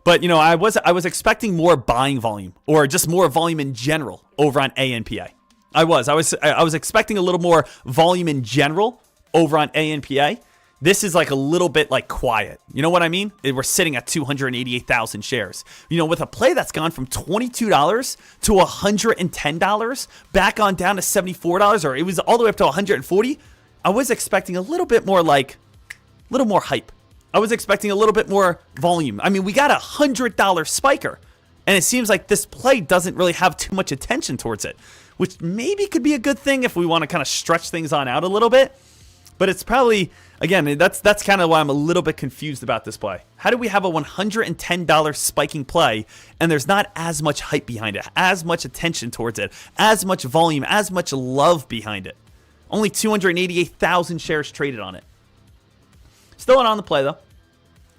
But, I was expecting more buying volume or just more volume in general over on ANPA. I was expecting a little more volume in general over on ANPA. This is like a little bit like quiet. You know what I mean? We're sitting at 288,000 shares. With a play that's gone from $22 to $110, back on down to $74, or it was all the way up to $140. I was expecting a little bit more hype. I was expecting a little bit more volume. I mean, we got a $100 spiker, and it seems like this play doesn't really have too much attention towards it, which maybe could be a good thing if we want to kind of stretch things on out a little bit. But it's probably, again, that's kind of why I'm a little bit confused about this play. How do we have a $110 spiking play and there's not as much hype behind it, as much attention towards it, as much volume, as much love behind it? Only 288,000 shares traded on it. Still not on the play, though.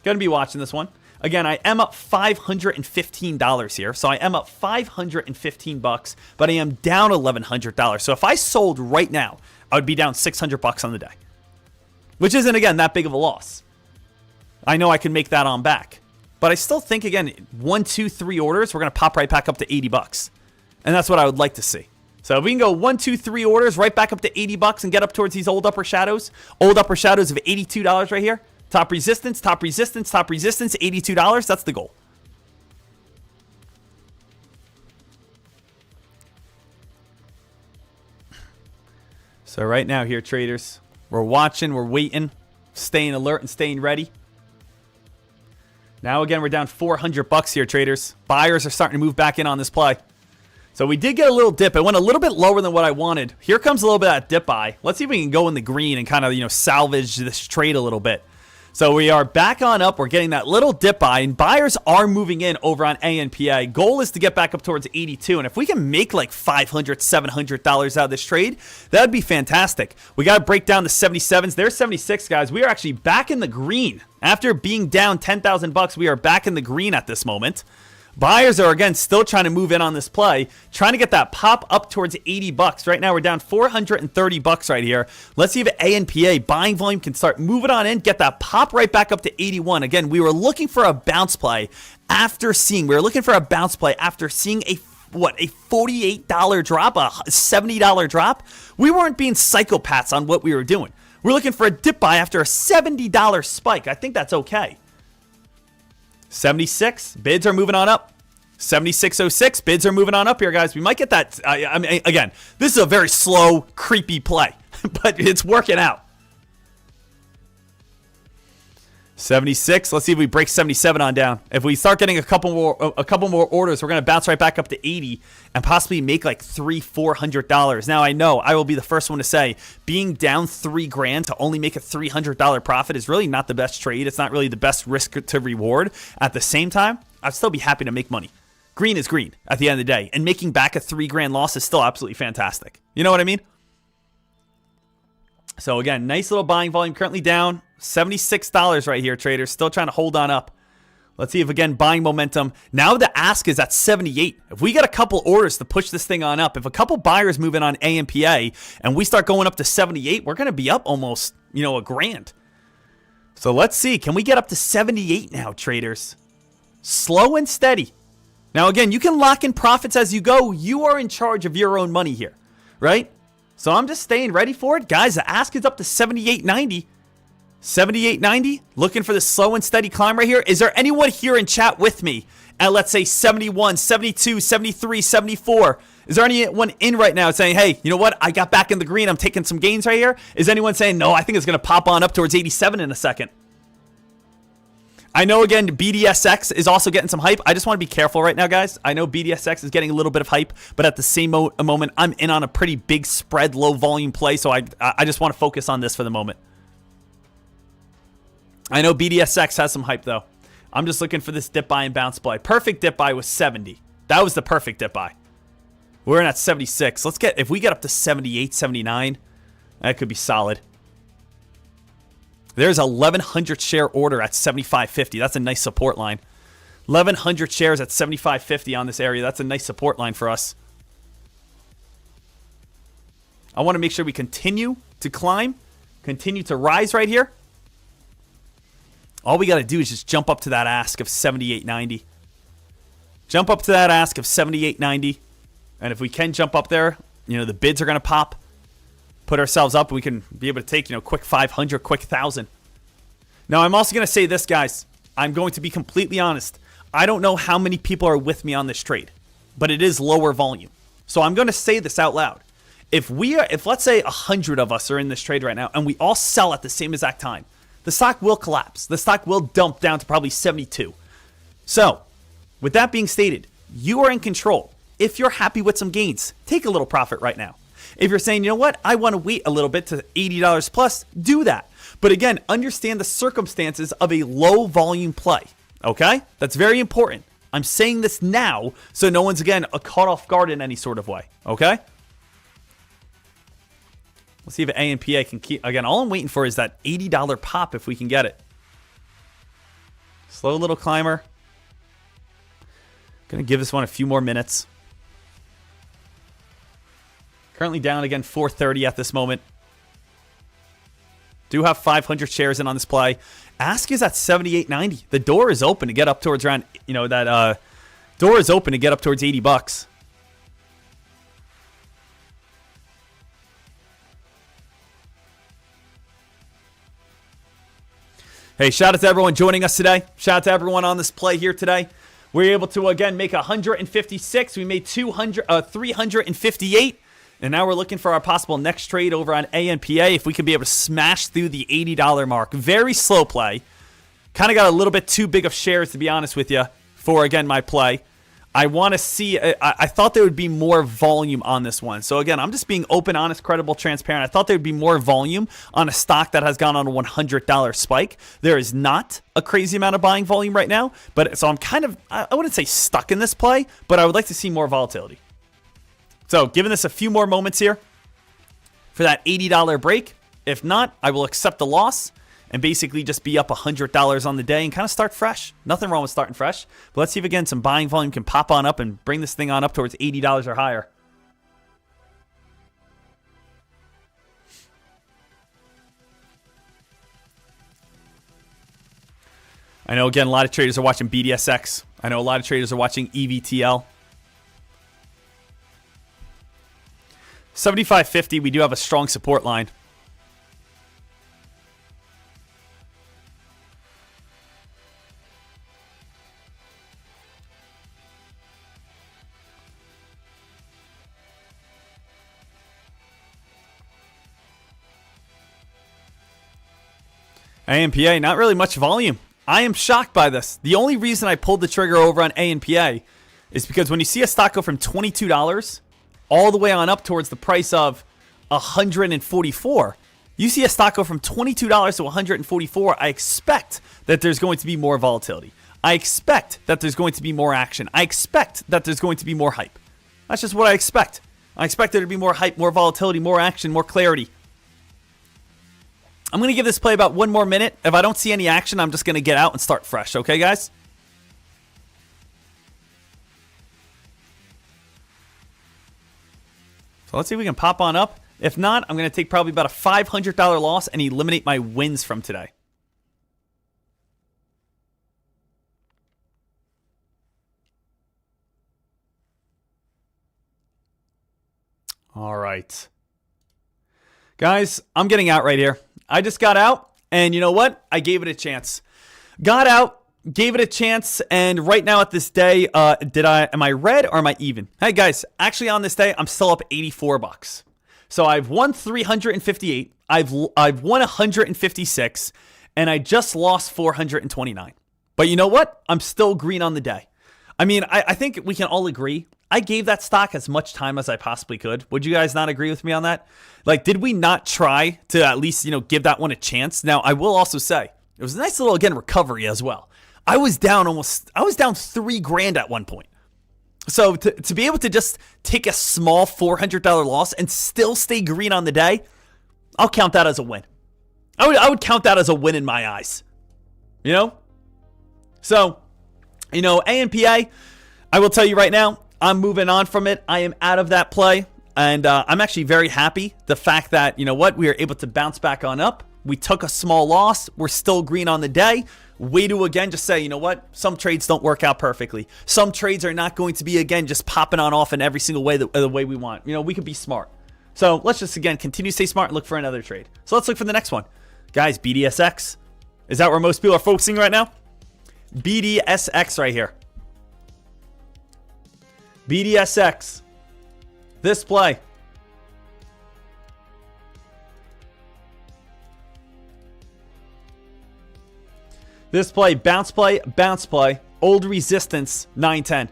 Going to be watching this one. Again, I am up $515 here, so I am up $515, but I am down $1,100. So if I sold right now, I would be down $600 on the day, which isn't, again, that big of a loss. I know I can make that on back, but I still think, again, 1, 2, 3 orders, we're going to pop right back up to $80, and that's what I would like to see. So if we can go 1, 2, 3 orders right back up to $80 and get up towards these old upper shadows of $82 right here. Top resistance, $82. That's the goal. So right now here, traders, we're watching, we're waiting, staying alert and staying ready. Now, again, we're down $400 here, traders. Buyers are starting to move back in on this play. So we did get a little dip. It went a little bit lower than what I wanted. Here comes a little bit of that dip buy. Let's see if we can go in the green and kind of, salvage this trade a little bit. So we are back on up. We're getting that little dip buy, and buyers are moving in over on ANPA. Goal is to get back up towards 82, and if we can make like $500, $700 out of this trade, that would be fantastic. We got to break down the 77s. There's 76, guys. We are actually back in the green. After being down $10,000, we are back in the green at this moment. Buyers are, again, still trying to move in on this play, trying to get that pop up towards $80. Right now, we're down $430 right here. Let's see if ANPA buying volume can start moving on in, get that pop right back up to 81. Again, we were looking for a bounce play after seeing, a $48 drop, a $70 drop. We weren't being psychopaths on what we were doing. We're looking for a dip buy after a $70 spike. I think that's okay. 76, bids are moving on up. 76.06, bids are moving on up here, guys. We might get that. I mean, again, this is a very slow, creepy play, but it's working out. 76, let's see if we break 77 on down. If we start getting a couple more orders, we're going to bounce right back up to 80 and possibly make like $400. Now, I know I will be the first one to say being down $3,000 to only make a $300 profit is really not the best trade. It's not really the best risk to reward. At the same time, I'd still be happy to make money. Green is green at the end of the day, and making back a $3,000 loss is still absolutely fantastic. You know what I mean? So again, nice little buying volume, currently down $76 right here, traders. Still trying to hold on up. Let's see if, again, buying momentum. Now the ask is at 78. If we get a couple orders to push this thing on up, if a couple buyers move in on AMPA and we start going up to 78, we're going to be up almost, $1,000. So let's see. Can we get up to 78 now, traders? Slow and steady. Now, again, you can lock in profits as you go. You are in charge of your own money here, right? So I'm just staying ready for it. Guys, the ask is up to 78.90. 78.90. Looking for the slow and steady climb right here. Is there anyone here in chat with me at, let's say, 71, 72, 73, 74? Is there anyone in right now saying, hey, you know what? I got back in the green. I'm taking some gains right here. Is anyone saying, no, I think it's going to pop on up towards 87 in a second? I know, again, BDSX is also getting some hype. I just want to be careful right now, guys. I know BDSX is getting a little bit of hype, but at the same moment, I'm in on a pretty big spread, low volume play, so I just want to focus on this for the moment. I know BDSX has some hype, though. I'm just looking for this dip buy and bounce play. Perfect dip buy was 70. That was the perfect dip buy. We're in at 76. If we get up to 78, 79, that could be solid. There's a 1,100 share order at 75.50. That's a nice support line. 1,100 shares at 75.50 on this area. That's a nice support line for us. I want to make sure we continue to climb, continue to rise right here. All we got to do is just jump up to that ask of 78.90. Jump up to that ask of 78.90. And if we can jump up there, the bids are going to pop. Put ourselves up, we can be able to take, quick 500, quick 1,000. Now, I'm also going to say this, guys. I'm going to be completely honest. I don't know how many people are with me on this trade, but it is lower volume. So I'm going to say this out loud. If let's say 100 of us are in this trade right now and we all sell at the same exact time, the stock will collapse. The stock will dump down to probably 72. So, with that being stated, you are in control. If you're happy with some gains, take a little profit right now. If you're saying, you know what, I want to wait a little bit to $80 plus, do that. But again, understand the circumstances of a low volume play. Okay? That's very important. I'm saying this now so no one's, again, caught off guard in any sort of way. Okay? Let's see if ANPA can keep. Again, all I'm waiting for is that $80 pop if we can get it. Slow little climber. Gonna give this one a few more minutes. Currently down again 430 at this moment. Do have 500 shares in on this play. Ask is at 78.90. The door is open to get up towards around, door is open to get up towards $80. Hey, shout out to everyone joining us today. Shout out to everyone on this play here today. We were able to, again, make 156. We made 358. And now we're looking for our possible next trade over on ANPA if we can be able to smash through the $80 mark. Very slow play. Kind of got a little bit too big of shares, to be honest with you, for, again, my play. I want to see, I thought there would be more volume on this one. So again, I'm just being open, honest, credible, transparent. I thought there would be more volume on a stock that has gone on a $100 spike. There is not a crazy amount of buying volume right now. But so I'm kind of, I wouldn't say stuck in this play, but I would like to see more volatility. So giving this a few more moments here for that $80 break. If not, I will accept the loss and basically just be up $100 on the day and kind of start fresh. Nothing wrong with starting fresh. But let's see if, again, some buying volume can pop on up and bring this thing on up towards $80 or higher. I know, again, a lot of traders are watching BDSX. I know a lot of traders are watching EVTL. 75.50, we do have a strong support line. ANPA, not really much volume. I am shocked by this. The only reason I pulled the trigger over on ANPA is because when you see a stock go from $22 all the way on up towards the price of $144, you see a stock go from $22 to $144, I expect that there's going to be more volatility. I expect that there's going to be more action. I expect that there's going to be more hype. That's just what I expect. I expect there to be more hype, more volatility, more action, more clarity. I'm going to give this play about one more minute. If I don't see any action, I'm just going to get out and start fresh. Okay, guys? So let's see if we can pop on up. If not, I'm going to take probably about a $500 loss and eliminate my wins from today. All right. Guys, I'm getting out right here. I just got out, and you know what? I gave it a chance. Got out, gave it a chance, and right now at this day, am I red or am I even? Hey guys, actually on this day, I'm still up $84. So I've won 358, I've won 156, and I just lost 429. But you know what? I'm still green on the day. I mean, I think we can all agree I gave that stock as much time as I possibly could. Would you guys not agree with me on that? Like, did we not try to at least, give that one a chance? Now, I will also say, it was a nice little, again, recovery as well. I was down $3,000 at one point. So to be able to just take a small $400 loss and still stay green on the day, I'll count that as a win. I would count that as a win in my eyes. So, ANPA, I will tell you right now, I'm moving on from it. I am out of that play. And I'm actually very happy the fact that, we are able to bounce back on up. We took a small loss. We're still green on the day. Way to, again, just say, some trades don't work out perfectly. Some trades are not going to be, again, just popping on off in every single way the way we want. We could be smart. So let's just, again, continue to stay smart and look for another trade. So let's look for the next one. Guys, BDSX. Is that where most people are focusing right now? BDSX right here. BDSX. This play. This play, bounce play, bounce play. Old resistance, 910.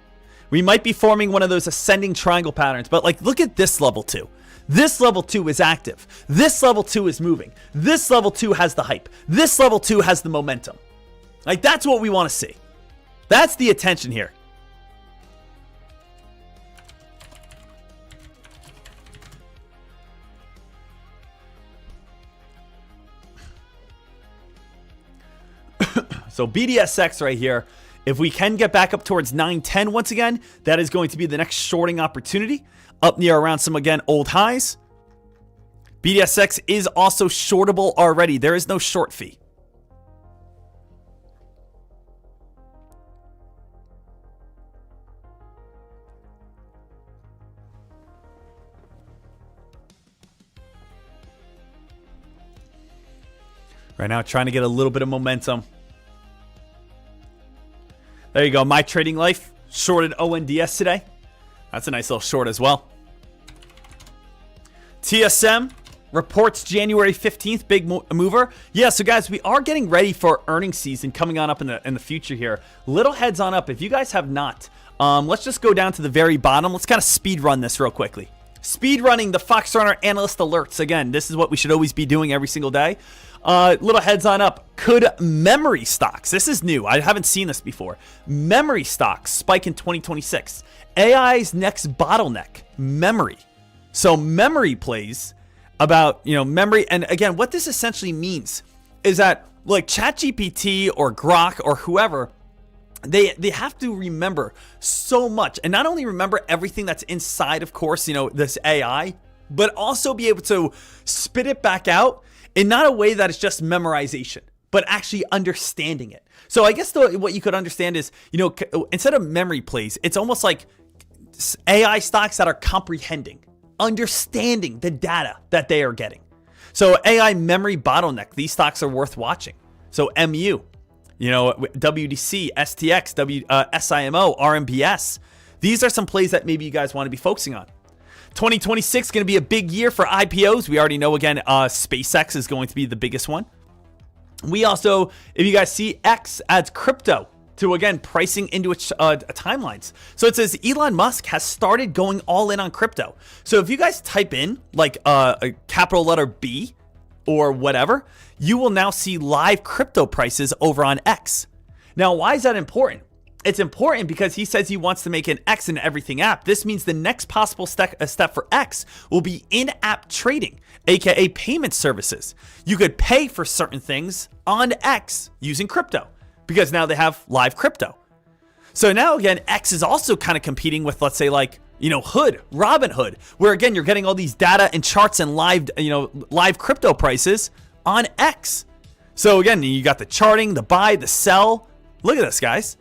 We might be forming one of those ascending triangle patterns, but look at this level 2. This level 2 is active. This level 2 is moving. This level 2 has the hype. This level 2 has the momentum. That's what we want to see. That's the attention here. So BDSX right here, if we can get back up towards 910 once again, that is going to be the next shorting opportunity. Up near around some, again, old highs. BDSX is also shortable already. There is no short fee. Right now, trying to get a little bit of momentum. There you go. My Trading Life shorted ONDS today. That's a nice little short as well. TSM, Reports January 15th, big mover. Yeah, so guys, we are getting ready for earnings season coming on up in the future here. Little heads on up. If you guys have not, let's just go down to the very bottom. Let's kind of speed run this real quickly. Speed running the Fox Runner analyst alerts. Again, this is what we should always be doing every single day. Little heads on up. Could memory stocks, this is new, I haven't seen this before. Memory stocks spike in 2026. AI's next bottleneck, memory. So memory plays about, memory. And again, what this essentially means is that like ChatGPT or Grok or whoever, they have to remember so much, and not only remember everything that's inside, of course, this AI, but also be able to spit it back out in not a way that is just memorization, but actually understanding it. So I guess what you could understand is, instead of memory plays, it's almost like AI stocks that are comprehending, understanding the data that they are getting. So AI memory bottleneck, these stocks are worth watching. So MU, WDC, STX, SIMO, RMBS. These are some plays that maybe you guys want to be focusing on. 2026 is going to be a big year for IPOs. We already know, again, SpaceX is going to be the biggest one. We also, if you guys see, X adds crypto to, again, pricing into its timelines. So it says Elon Musk has started going all in on crypto. So if you guys type in like a capital letter B or whatever, you will now see live crypto prices over on X. Now, why is that important? It's important because he says he wants to make an X in everything app. This means the next possible step for X will be in-app trading, aka payment services. You could pay for certain things on X using crypto, because now they have live crypto. So now again, X is also kind of competing with, let's say, like, Hood, Robinhood, where again, you're getting all these data and charts and live crypto prices on X. So again, you got the charting, the buy, the sell. Look at this, guys.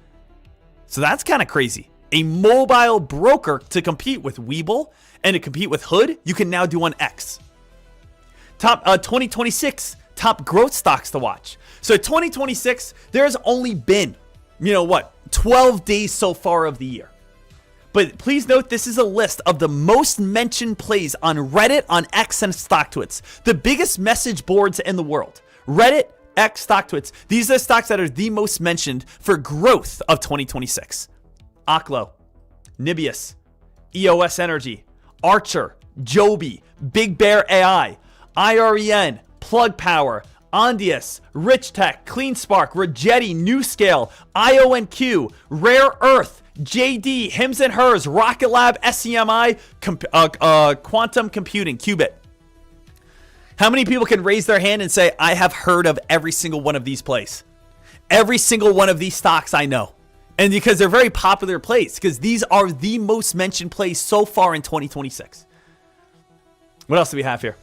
So that's kind of crazy. A mobile broker to compete with Webull and to compete with Hood, you can now do on X. Top 2026 top growth stocks to watch. So 2026, there's only been, 12 days so far of the year. But please note, this is a list of the most mentioned plays on Reddit, on X, and StockTwits, the biggest message boards in the world. Reddit, X, StockTwits. These are the stocks that are the most mentioned for growth of 2026. Oklo, Nibius, EOS Energy, Archer, Joby, Big Bear AI, IREN, Plug Power, Ondius, Rich Tech, CleanSpark, Rigetti, NewScale, IONQ, Rare Earth, JD, Hims and Hers, Rocket Lab, SEMI, Quantum Computing, Qubit. How many people can raise their hand and say, I have heard of every single one of these plays? Every single one of these stocks I know. And because they're very popular plays, because these are the most mentioned plays so far in 2026. What else do we have here?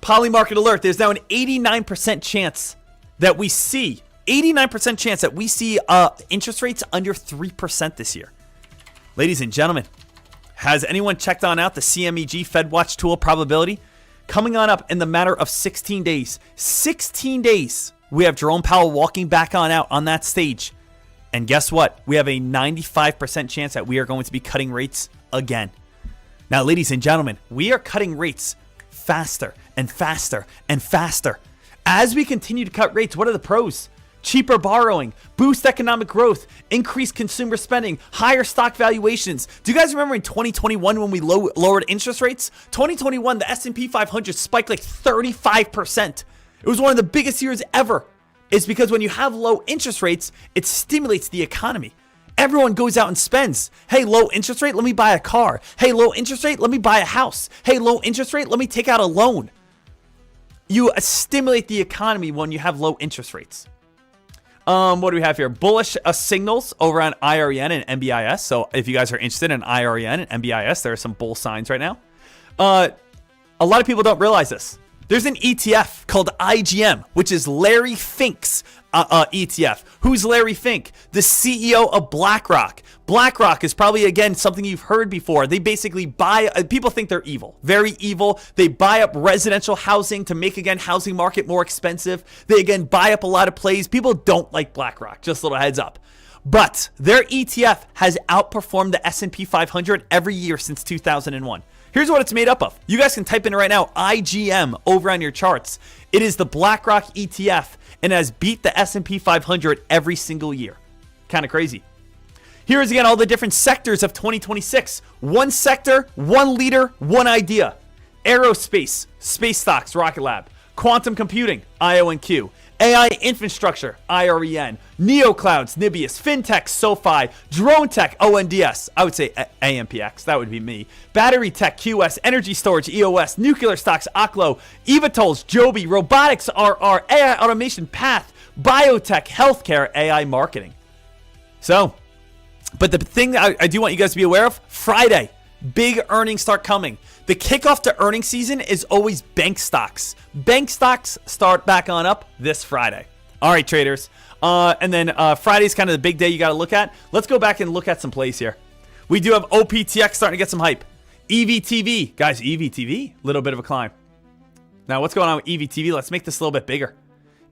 Polymarket alert. There's now an 89% chance that we see, interest rates under 3% this year. Ladies and gentlemen, has anyone checked on out the CMEG FedWatch tool probability? Coming on up in the matter of 16 days. 16 days. We have Jerome Powell walking back on out on that stage. And guess what? We have a 95% chance that we are going to be cutting rates again. Now, ladies and gentlemen, we are cutting rates faster and faster and faster. As we continue to cut rates, what are the pros? Cheaper borrowing, boost economic growth, increase consumer spending, higher stock valuations. Do you guys remember in 2021 when we lowered interest rates? 2021, the S&P 500 spiked like 35%. It was one of the biggest years ever. It's because when you have low interest rates, it stimulates the economy. Everyone goes out and spends. Hey, low interest rate, let me buy a car. Hey, low interest rate, let me buy a house. Hey, low interest rate, let me take out a loan. You stimulate the economy when you have low interest rates. What do we have here? Bullish signals over on IREN and MBIS. So if you guys are interested in IREN and MBIS, there are some bull signs right now. A lot of people don't realize this. There's an ETF called IGM, which is Larry Fink's ETF. Who's Larry Fink? The CEO of BlackRock. BlackRock is probably, again, something you've heard before. They basically buy, people think they're evil, very evil. They buy up residential housing to make, again, housing market more expensive. They, again, buy up a lot of plays. People don't like BlackRock, just a little heads up. But their ETF has outperformed the S&P 500 every year since 2001. Here's what it's made up of. You guys can type in right now, IGM, over on your charts. It is the BlackRock ETF and has beat the S&P 500 every single year. Kind of crazy. Here is again all the different sectors of 2026. One sector, one leader, one idea. Aerospace, space stocks, Rocket Lab. Quantum computing, IONQ. AI infrastructure, IREN. Neoclouds, Nibius. Fintech, SoFi. Drone tech, ONDS. I would say AMPX. That would be me. Battery tech, QS. Energy storage, EOS. Nuclear stocks, Oklo. eVTOLs, Joby. Robotics, RR. AI automation, Path. Biotech, healthcare, AI marketing. So, but the thing that I do want you guys to be aware of, Friday, big earnings start coming. The kickoff to earnings season is always bank stocks. Bank stocks start back on up this Friday. All right, traders. And then Friday's kind of the big day you got to look at. Let's go back and look at some plays here. We do have OPTX starting to get some hype. EVTV. Guys, EVTV, little bit of a climb. Now, what's going on with EVTV? Let's make this a little bit bigger.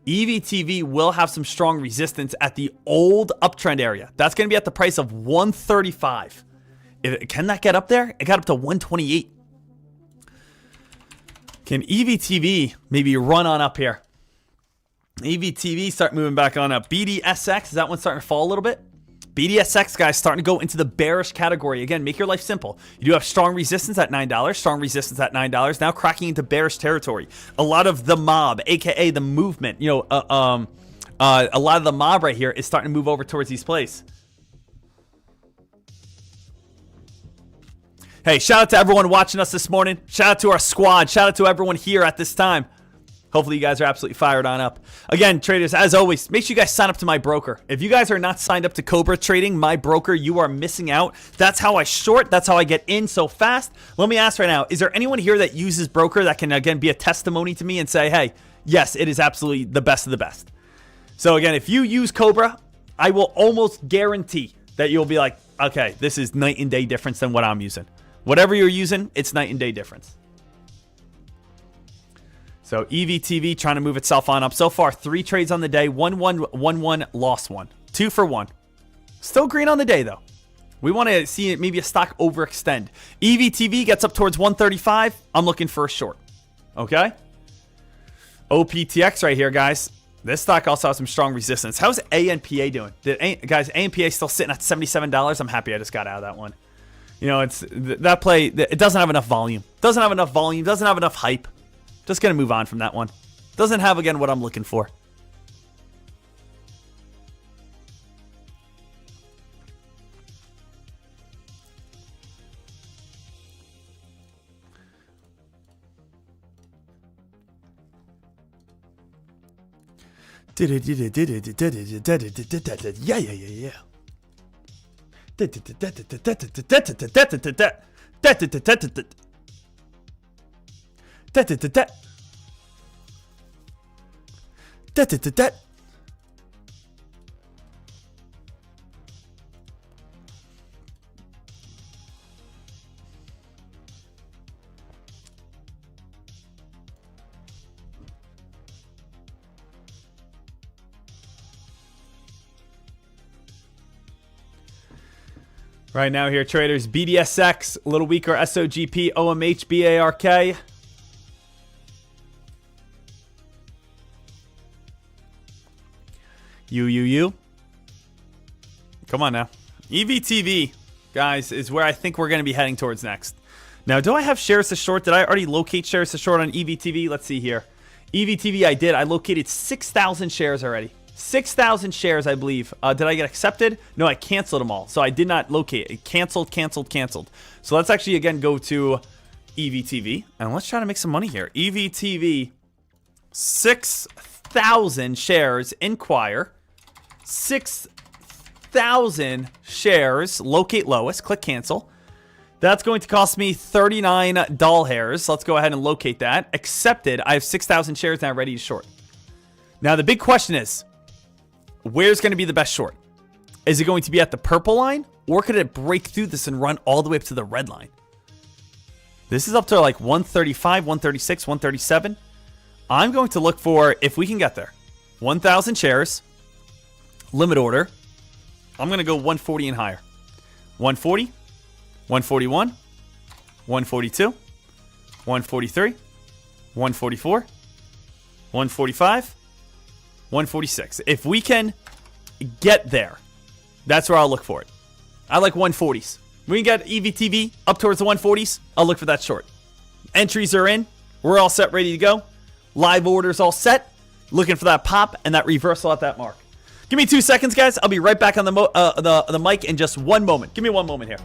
EVTV will have some strong resistance at the old uptrend area. That's going to be at the price of 135. Can that get up there? It got up to 128. Can EVTV maybe run on up here? EVTV start moving back on up. BDSX, is that one starting to fall a little bit? BDSX, guys, starting to go into the bearish category. Again, make your life simple. You do have strong resistance at $9, strong resistance at $9, now cracking into bearish territory. A lot of the mob, aka the movement, a lot of the mob right here is starting to move over towards these plays. Hey, shout out to everyone watching us this morning. Shout out to our squad. Shout out to everyone here at this time. Hopefully you guys are absolutely fired on up. Again, traders, as always, make sure you guys sign up to my broker. If you guys are not signed up to Cobra Trading, my broker, you are missing out. That's how I short. That's how I get in so fast. Let me ask right now, is there anyone here that uses broker that can, again, be a testimony to me and say, hey, yes, it is absolutely the best of the best. So again, if you use Cobra, I will almost guarantee that you'll be like, okay, this is night and day difference than what I'm using. Whatever you're using, it's night and day difference. So EVTV trying to move itself on up. So far, 3 trades on the day. 1-1, 1-1, lost 1. 2 for 1. Still green on the day, though. We want to see maybe a stock overextend. EVTV gets up towards 135. I'm looking for a short. Okay? OPTX right here, guys. This stock also has some strong resistance. How's ANPA doing? Guys, ANPA still sitting at $77. I'm happy I just got out of that one. It's that play. It doesn't have enough volume. Doesn't have enough volume. Doesn't have enough hype. Just going to move on from that one. Doesn't have, again, what I'm looking for. Yeah. Right now here, traders, BDSX, a little weaker, SOGP, OMH, BARK. U. Come on now. EVTV, guys, is where I think we're going to be heading towards next. Now, do I have shares to short? Did I already locate shares to short on EVTV? Let's see here. EVTV, I did. I located 6,000 shares already. 6,000 shares, I believe. Did I get accepted? No, I canceled them all. So I did not locate it. Canceled. So let's actually, again, go to EVTV. And let's try to make some money here. EVTV, 6,000 shares. Inquire. 6,000 shares. Locate lowest. Click cancel. That's going to cost me 39 doll hairs. Let's go ahead and locate that. Accepted. I have 6,000 shares now ready to short. Now, the big question is, where's going to be the best short? Is it going to be at the purple line, or could it break through this and run all the way up to the red line? This is up to like 135, 136, 137. I'm going to look for, if we can get there, 1,000 shares, limit order. I'm going to go 140 and higher. 140, 141, 142, 143, 144, 145, 146. If we can get there, that's where I'll look for it. I like 140s. We can get EVTV up towards the 140s. I'll look for that short. Entries are in. We're all set, ready to go. Live orders all set. Looking for that pop and that reversal at that mark. Give me 2 seconds, guys. I'll be right back on the mic in just one moment. Give me 1 moment here.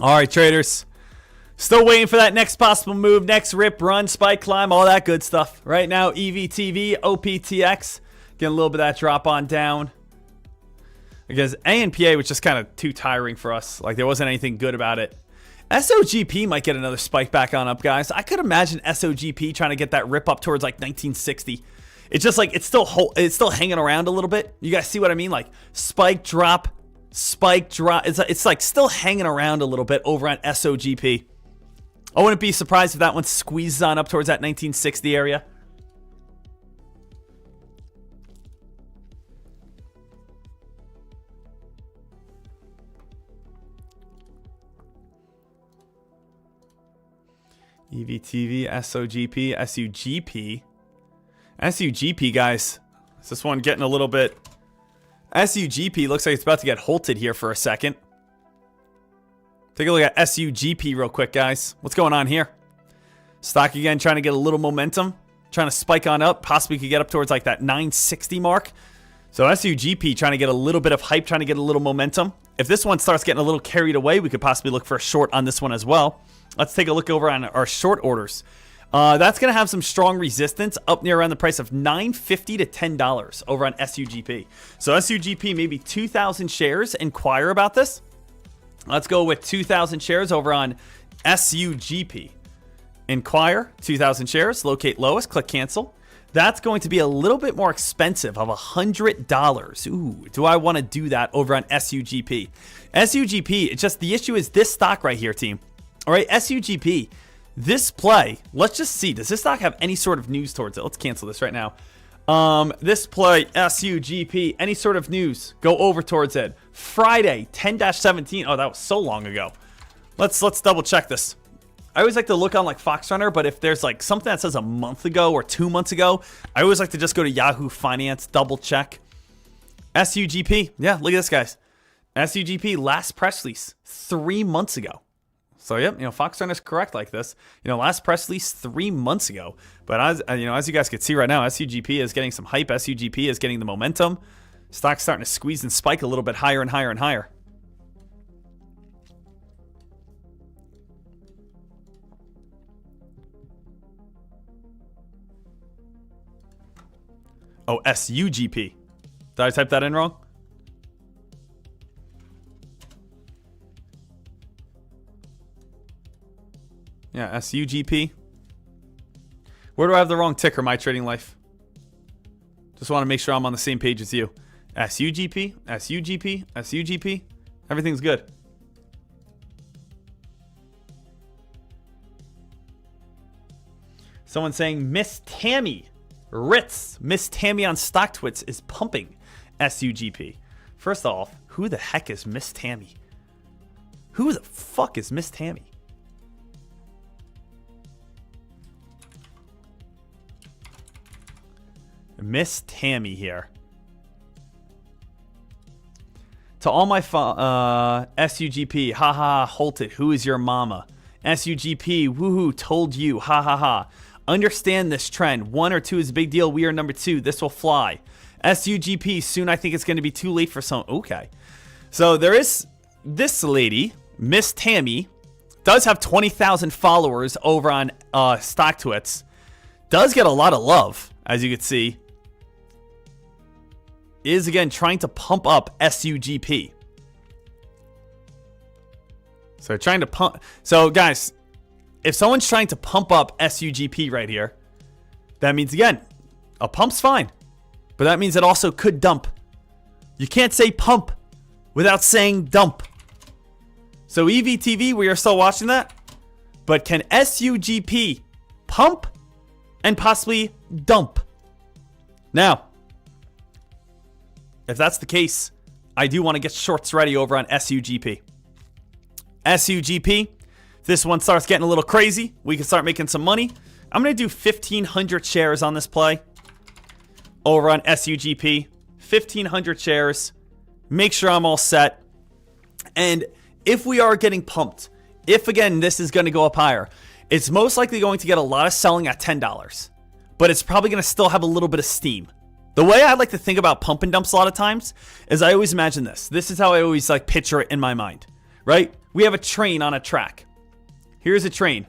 All right, traders. Still waiting for that next possible move, next rip, run, spike, climb, all that good stuff. Right now, EVTV, OPTX, getting a little bit of that drop on down. Because ANPA was just kind of too tiring for us. Like, there wasn't anything good about it. SOGP might get another spike back on up, guys. I could imagine SOGP trying to get that rip up towards like 1960. It's just like, it's still hanging around a little bit. You guys see what I mean? Like, spike, drop. It's like still hanging around a little bit over on SOGP. I wouldn't be surprised if that one squeezes on up towards that 1960 area. EVTV, SOGP, SUGP. SUGP, guys. Is this one getting a little bit... SUGP looks like it's about to get halted here for a second. Take a look at SUGP real quick, guys. What's going on here? Stock again trying to get a little momentum. Trying to spike on up. Possibly could get up towards like that 960 mark. So SUGP trying to get a little bit of hype. Trying to get a little momentum. If this one starts getting a little carried away, we could possibly look for a short on this one as well. Let's take a look over on our short orders. That's going to have some strong resistance up near around the price of $9.50 to $10 over on SUGP. So SUGP, maybe 2,000 shares. Inquire about this. Let's go with 2,000 shares over on SUGP. Inquire, 2,000 shares, locate lowest, click cancel. That's going to be a little bit more expensive of $100. Ooh, do I want to do that over on SUGP? SUGP, it's just the issue is this stock right here, team. All right, SUGP. This play, let's just see. Does this stock have any sort of news towards it? Let's cancel this right now. This play, SUGP, any sort of news, go over towards it. Friday, 10-17. Oh, that was so long ago. Let's double check this. I always like to look on like Fox Runner, but if there's like something that says a month ago or 2 months ago, I always like to just go to Yahoo Finance, double check. SUGP, yeah, look at this, guys. SUGP last press release 3 months ago. So, yep, Fox Runner's correct like this. Last press release 3 months ago. But as you guys can see right now, SUGP is getting some hype. SUGP is getting the momentum. Stock's starting to squeeze and spike a little bit higher and higher and higher. Oh, SUGP. Did I type that in wrong? Yeah, SUGP. Where do I have the wrong ticker, My Trading Life? Just want to make sure I'm on the same page as you. SUGP, SUGP, SUGP. Everything's good. Someone saying Miss Tammy Ritz. Miss Tammy on StockTwits is pumping SUGP. First off, who the heck is Miss Tammy? Who the fuck is Miss Tammy? Miss Tammy here. To all my SUGP, haha, hold it. Who is your mama? SUGP, woohoo, told you, ha ha ha. Understand this trend. 1 or 2 is a big deal. We are number 2. This will fly. SUGP, soon I think it's going to be too late for some. Okay. So there is this lady, Miss Tammy, does have 20,000 followers over on StockTwits. Does get a lot of love, as you can see. Is again trying to pump up SUGP. So trying to pump. So guys, if someone's trying to pump up SUGP right here, that means again, a pump's fine, but that means it also could dump. You can't say pump without saying dump. So EVTV, we are still watching that, but can SUGP pump and possibly dump? Now, if that's the case, I do want to get shorts ready over on SUGP. SUGP, if this one starts getting a little crazy, we can start making some money. I'm going to do 1,500 shares on this play over on SUGP. 1,500 shares. Make sure I'm all set. And if we are getting pumped, if again this is going to go up higher, it's most likely going to get a lot of selling at $10. But it's probably going to still have a little bit of steam. The way I like to think about pump and dumps a lot of times is I always imagine this. This is how I always like picture it in my mind, right? We have a train on a track. Here's a train.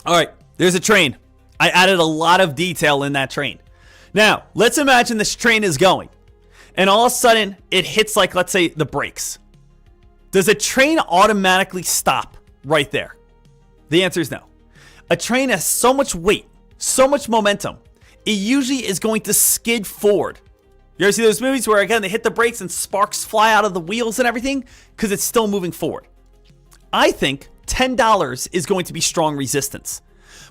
All right, there's a train. I added a lot of detail in that train. Now, let's imagine this train is going, and all of a sudden, it hits like, let's say, the brakes. Does a train automatically stop right there? The answer is no. A train has so much weight, so much momentum, it usually is going to skid forward. You ever see those movies where, again, they hit the brakes and sparks fly out of the wheels and everything? Because it's still moving forward. I think $10 is going to be strong resistance.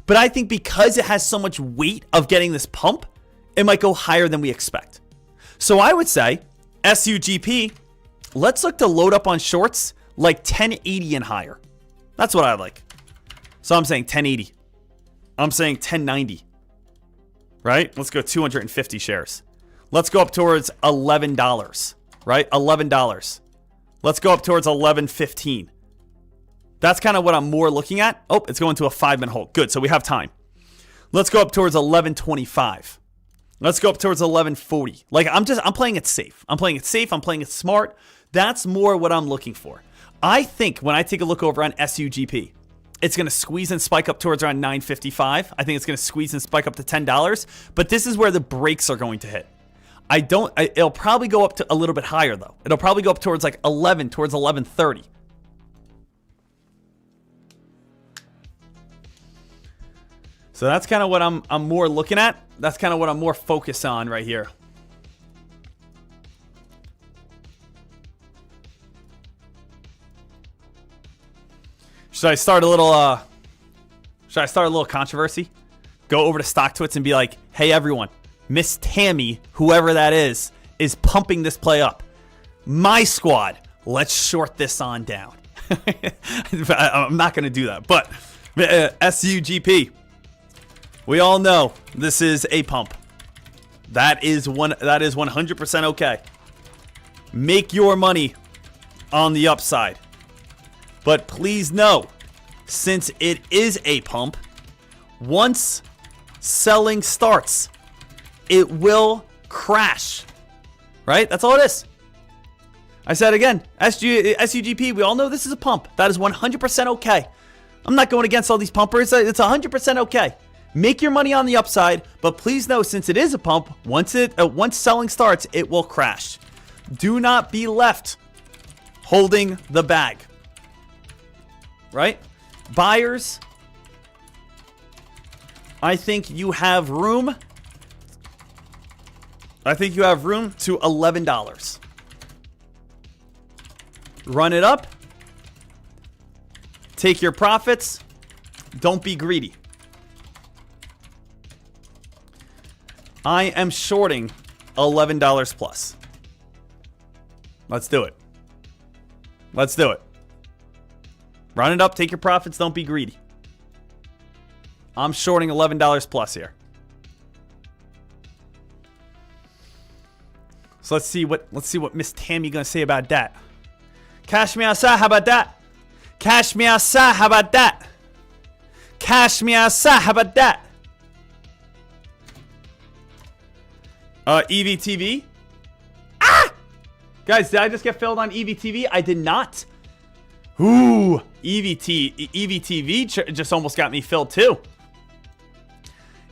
But I think because it has so much weight of getting this pump, it might go higher than we expect. So I would say SUGP, let's look to load up on shorts like 1080 and higher. That's what I like. So I'm saying 1080. I'm saying 1090. Right? Let's go 250 shares. Let's go up towards $11. Right? $11. Let's go up towards $11.15. That's kind of what I'm more looking at. Oh, it's going to a 5-minute hold. Good, so we have time. Let's go up towards 11.25. Let's go up towards 11.40. Like, I'm playing it safe. I'm playing it safe. I'm playing it smart. That's more what I'm looking for. I think when I take a look over on SUGP, it's going to squeeze and spike up towards around $9.55. I think it's going to squeeze and spike up to $10. But this is where the brakes are going to hit. It'll probably go up to a little bit higher, though. It'll probably go up towards like 11, towards 11.30. So that's kind of what I'm more looking at. That's kind of what I'm more focused on right here. Should I start a little controversy? Go over to StockTwits and be like, "Hey everyone, Miss Tammy, whoever that is pumping this play up. my squad. Let's short this on down. I'm not going to do that. But SUGP, we all know this is a pump. That is 100% okay. Make your money on the upside. But please know, since it is a pump, once selling starts, it will crash. Right? That's all it is. I said again, SUGP, we all know this is a pump. That is 100% okay. I'm not going against all these pumpers. It's 100% okay. Make your money on the upside, but please know, since it is a pump, once selling starts, it will crash. Do not be left holding the bag. Right? Buyers, I think you have room. I think you have room to $11. Run it up. Take your profits. Don't be greedy. I am shorting $11 plus. Let's do it. Let's do it. Run it up. Take your profits. Don't be greedy. I'm shorting $11 plus here. So let's see what Miss Tammy gonna say about that. Cash me outside. How about that? Cash me outside. How about that? Cash me outside. How about that? EVTV. Ah! Guys, did I just get filled on EVTV? I did not. Ooh, EVTV just almost got me filled too.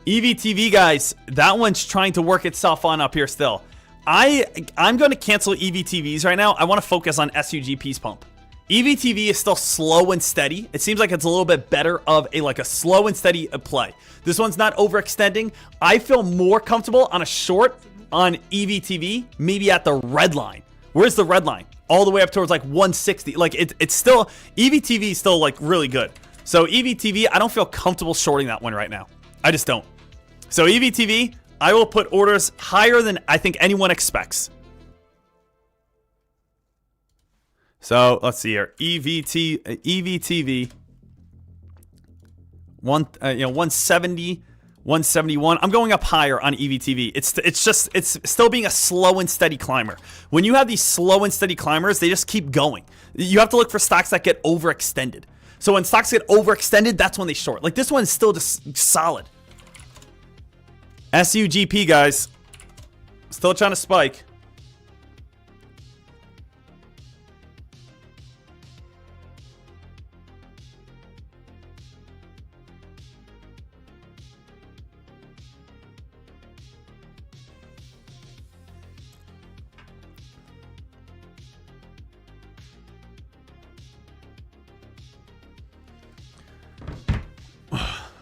EVTV, guys, that one's trying to work itself on up here still. I'm going to cancel EVTVs right now. I want to focus on SUGP's pump. EVTV is still slow and steady. It seems like it's a little bit better of a slow and steady play. This one's not overextending. I feel more comfortable on a short on EVTV, maybe at the red line. Where's the red line? All the way up towards like 160. Like it's still, EVTV is still like really good. So EVTV, I don't feel comfortable shorting that one right now. I just don't. So EVTV, I will put orders higher than I think anyone expects. So let's see here. EVTV 170, 171. I'm going up higher on EVTV. It's still being a slow and steady climber. When you have these slow and steady climbers, they just keep going. You have to look for stocks that get overextended. So when stocks get overextended, that's when they short. Like this one is still just solid. SUGP, guys, still trying to spike.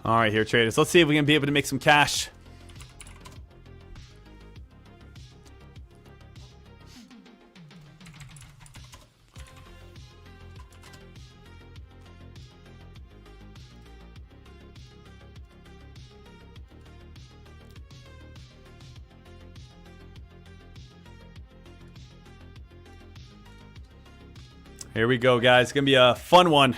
All right, here, traders. Let's see if we can be able to make some cash. Here we go, guys. It's going to be a fun one.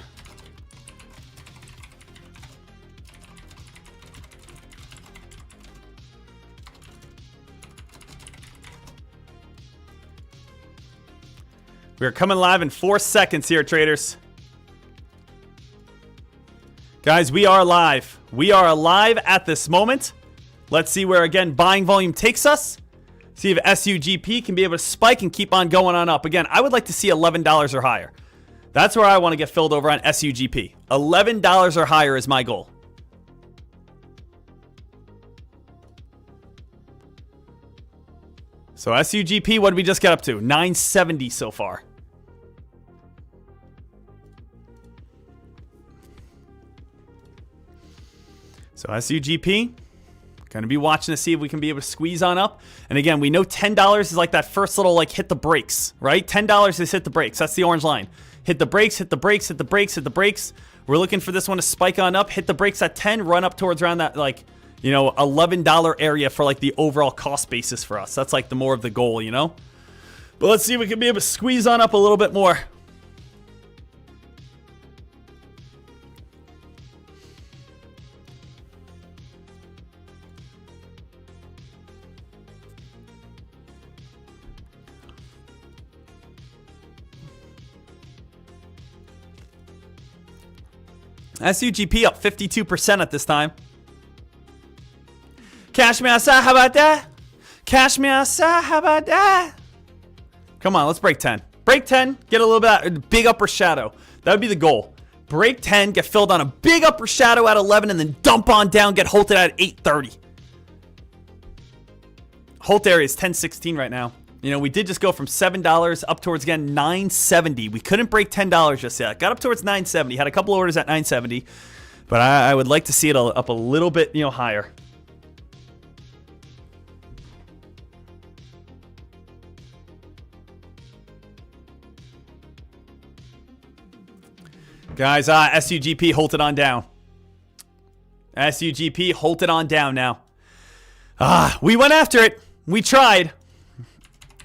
We are coming live in 4 seconds here, traders. Guys, we are live. We are alive at this moment. Let's see where, again, buying volume takes us. See if SUGP can be able to spike and keep on going on up. Again, I would like to see $11 or higher. That's where I want to get filled over on SUGP. $11 or higher is my goal. So SUGP, what did we just get up to? 970 so far. So SUGP, going to be watching to see if we can be able to squeeze on up. And again, we know $10 is like that first little like hit the brakes, right? $10 is hit the brakes. That's the orange line. Hit the brakes, hit the brakes, hit the brakes, hit the brakes. We're looking for this one to spike on up, hit the brakes at 10, run up towards around that like, you know, $11 area for like the overall cost basis for us. That's like the more of the goal, you know? But let's see if we can be able to squeeze on up a little bit more. SUGP up 52% at this time. Cash me outside, how about that? Cash me outside, how about that? Come on, let's break 10. Break 10, get a little bit of big upper shadow. That would be the goal. Break 10, get filled on a big upper shadow at 11, and then dump on down, get halted at 8:30. Halt area is 10.16 right now. You know, we did just go from $7 up towards, again, $9.70. We couldn't break $10 just yet. Got up towards $9.70. Had a couple orders at $9.70. But I would like to see it up a little bit, you know, higher. Guys, SUGP, hold it on down. SUGP, hold it on down now. We went after it. We tried.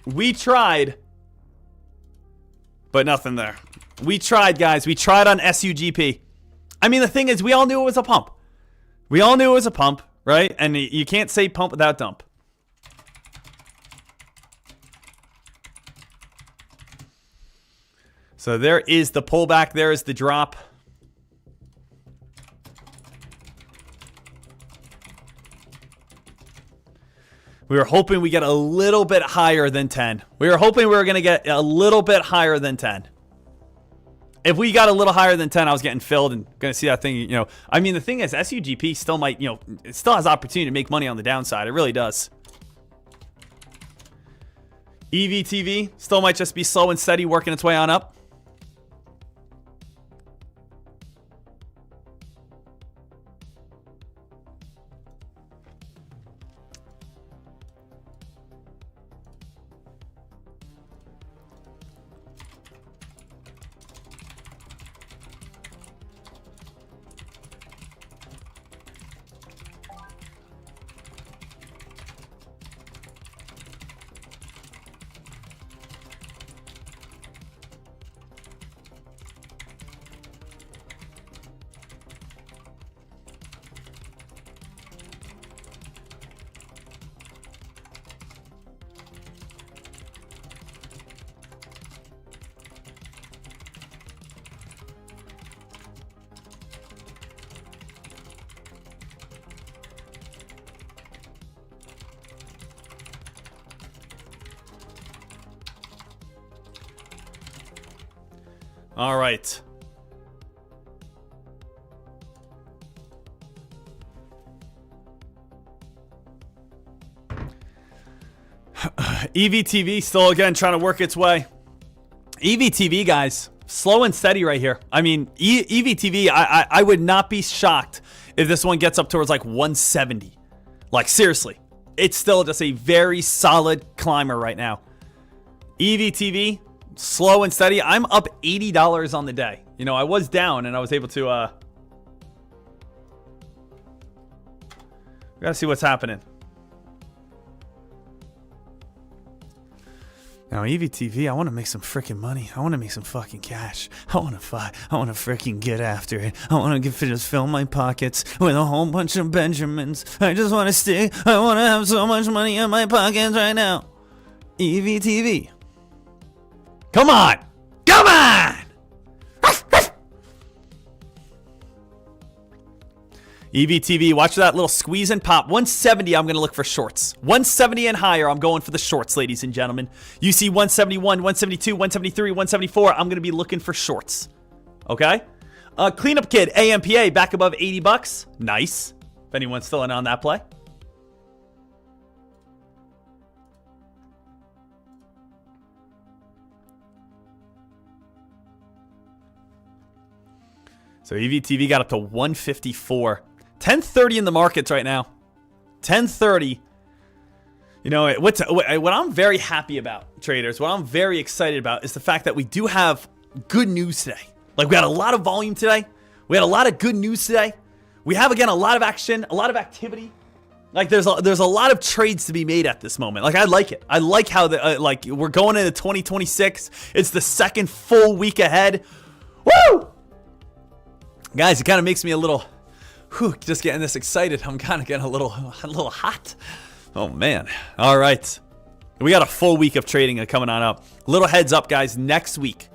We tried. But nothing there. We tried, guys. We tried on SUGP. I mean, the thing is, we all knew it was a pump. We all knew it was a pump, right? And you can't say pump without dump. So there is the pullback. There is the drop. We were hoping we get a little bit higher than 10. We were hoping we were going to get a little bit higher than 10. If we got a little higher than 10, I was getting filled and going to see that thing, you know. I mean, the thing is, SUGP still might, you know, it still has opportunity to make money on the downside. It really does. EVTV still might just be slow and steady working its way on up. All right. EVTV still, again, trying to work its way. EVTV, guys, slow and steady right here. I mean, EVTV, I would not be shocked if this one gets up towards like 170. Like, seriously. It's still just a very solid climber right now. EVTV, slow and steady. I'm up $80 on the day. You know, I was down and I was able to, we gotta see what's happening. Now, EVTV, I want to make some freaking money. I want to make some fucking cash. I want to freaking get after it. I want to just fill my pockets with a whole bunch of Benjamins. I just want to I want to have so much money in my pockets right now. EVTV. Come on! Come on! EVTV, watch that little squeeze and pop. 170, I'm going to look for shorts. 170 and higher, I'm going for the shorts, ladies and gentlemen. You see 171, 172, 173, 174, I'm going to be looking for shorts. Okay? Cleanup Kid, AMPA, back above 80 bucks. Nice. If anyone's still in on that play. So EVTV got up to 154. 10:30 in the markets right now. 10:30. You know, what I'm very happy about, traders, what I'm very excited about is the fact that we do have good news today. Like, we had a lot of volume today. We had a lot of good news today. We have, again, a lot of action, a lot of activity. Like there's a lot of trades to be made at this moment. Like I like it. I like how like we're going into 2026. It's the second full week ahead. Woo! Guys, it kind of makes me a little just getting this excited. I'm kind of getting a little hot. Oh man. All right. We got a full week of trading coming on up. Little heads up, guys. Next week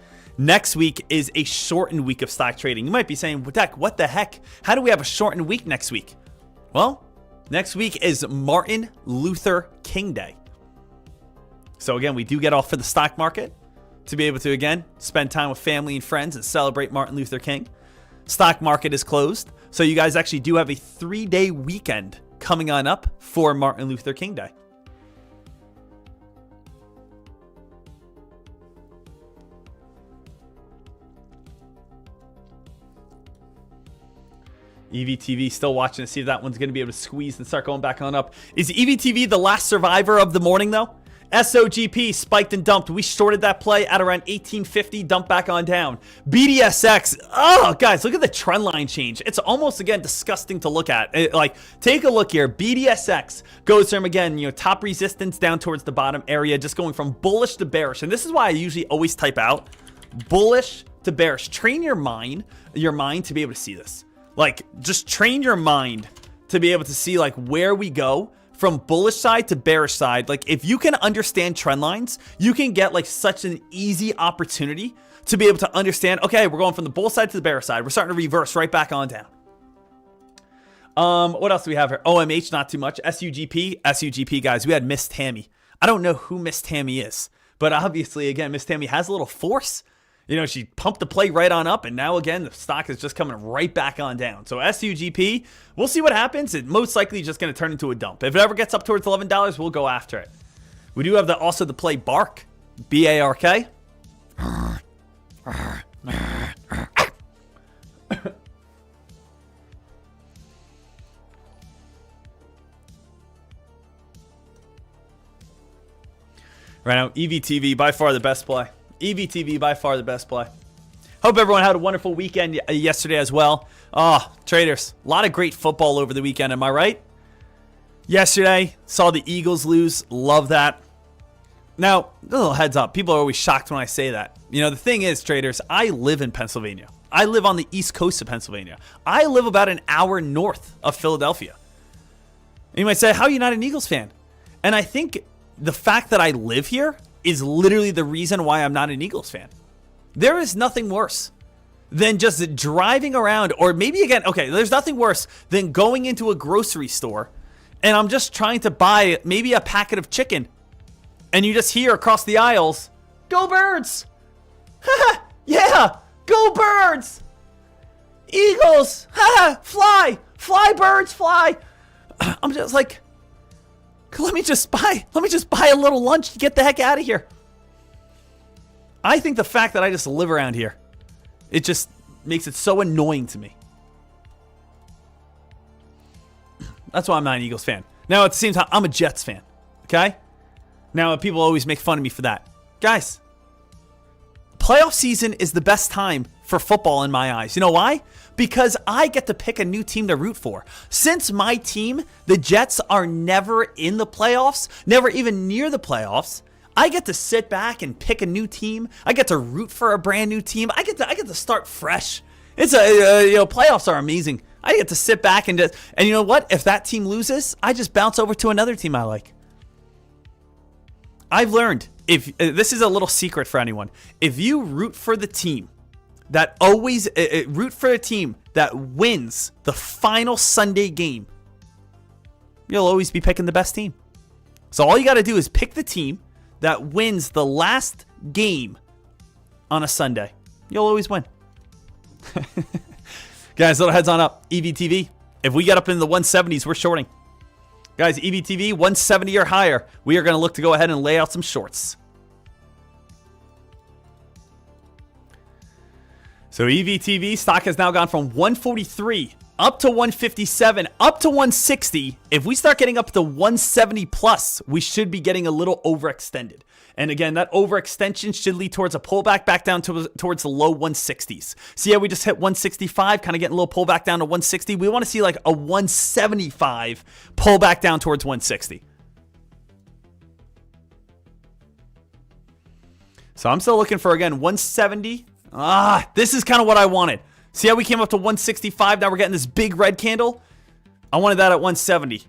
is a shortened week of stock trading. You might be saying, Deck, what the heck? How do we have a shortened week next week? Well, next week is Martin Luther King Day. So again, we do get off for the stock market to be able to, again, spend time with family and friends and celebrate Martin Luther King. Stock market is closed. So you guys actually do have a 3-day weekend coming on up for Martin Luther King Day. EVTV still watching to see if that one's going to be able to squeeze and start going back on up. Is EVTV the last survivor of the morning, though? SOGP spiked and dumped. We shorted that play at around 1850, dumped back on down. BDSX, oh, guys, look at the trend line change. It's almost, again, disgusting to look at. Take a look here. BDSX goes from, again, top resistance down towards the bottom area, just going from bullish to bearish. And this is why I usually always type out bullish to bearish. Train your mind to be able to see this. Like, just train your mind to be able to see, like, where we go from bullish side to bearish side. Like, if you can understand trend lines, you can get, like, such an easy opportunity to be able to understand, okay, we're going from the bull side to the bear side. We're starting to reverse right back on down. What else do we have here? OMH, not too much. SUGP, guys, we had Miss Tammy. I don't know who Miss Tammy is, but obviously, again, Miss Tammy has a little force. She pumped the play right on up, and now, again, the stock is just coming right back on down. So SUGP, we'll see what happens. It's most likely just going to turn into a dump. If it ever gets up towards $11, we'll go after it. We do have also the play Bark, B-A-R-K. Right now, EVTV, by far the best play. EVTV, by far the best play. Hope everyone had a wonderful weekend yesterday as well. Oh, traders, a lot of great football over the weekend, am I right? Yesterday, saw the Eagles lose. Love that. Now, a little heads up. People are always shocked when I say that. The thing is, traders, I live in Pennsylvania. I live on the east coast of Pennsylvania. I live about an hour north of Philadelphia. And you might say, how are you not an Eagles fan? And I think the fact that I live here is literally the reason why I'm not an Eagles fan. There is nothing worse than just driving around, or maybe again, okay, there's nothing worse than going into a grocery store and I'm just trying to buy maybe a packet of chicken and you just hear across the aisles, "Go Birds!" Yeah, go Birds! Eagles! Fly! Fly, birds, fly! I'm just like, let me just buy a little lunch to get the heck out of here. I think the fact that I just live around here, it just makes it so annoying to me. That's why I'm not an Eagles fan. Now, at the same time, I'm a Jets fan. Okay? Now, people always make fun of me for that. Guys, playoff season is the best time for football in my eyes. You know why? Because I get to pick a new team to root for. Since my team, the Jets, are never in the playoffs, never even near the playoffs, I get to sit back and pick a new team. I get to root for a brand new team. I get to start fresh. It's playoffs are amazing. I get to sit back and you know what? If that team loses, I just bounce over to another team I like. I've learned, if this is a little secret for anyone, if you root for the team that wins the final Sunday game, you'll always be picking the best team. So all you got to do is pick the team that wins the last game on a Sunday. You'll always win. Guys, little heads on up. EVTV, if we get up in the 170s, we're shorting. Guys, EVTV, 170 or higher, we are going to look to go ahead and lay out some shorts. So EVTV stock has now gone from 143 up to 157, up to 160. If we start getting up to 170 plus, we should be getting a little overextended. And again, that overextension should lead towards a pullback back down towards the low 160s. See how we just hit 165, kind of getting a little pullback down to 160. We want to see like a 175 pullback down towards 160. So I'm still looking for, again, 170. This is kind of what I wanted. See how we came up to 165? Now we're getting this big red candle. I wanted that at 170.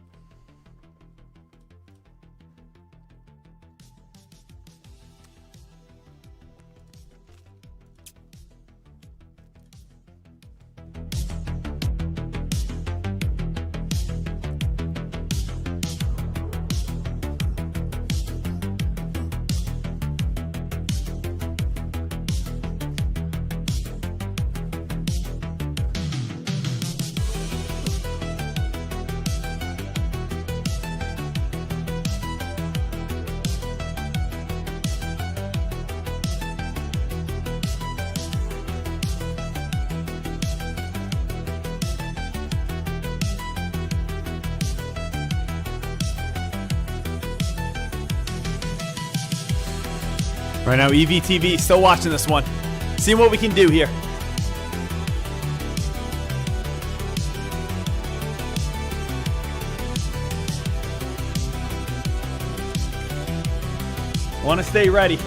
Right now, EVTV still watching this one. Seeing what we can do here. Want to stay ready.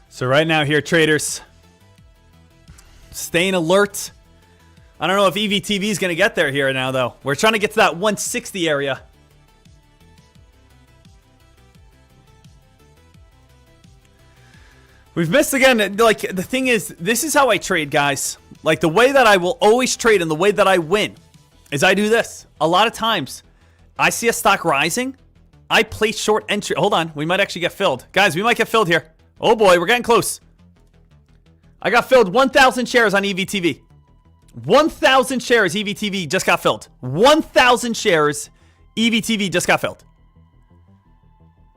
So right now here, traders, staying alert. I don't know if EVTV is going to get there here now, though. We're trying to get to that 160 area. We've missed again. Like, the thing is, this is how I trade, guys. Like, the way that I will always trade and the way that I win is I do this. A lot of times, I see a stock rising. I place short entry. Hold on. We might actually get filled. Guys, we might get filled here. Oh, boy. We're getting close. I got filled 1,000 shares on EVTV. 1,000 shares EVTV just got filled. 1,000 shares EVTV just got filled.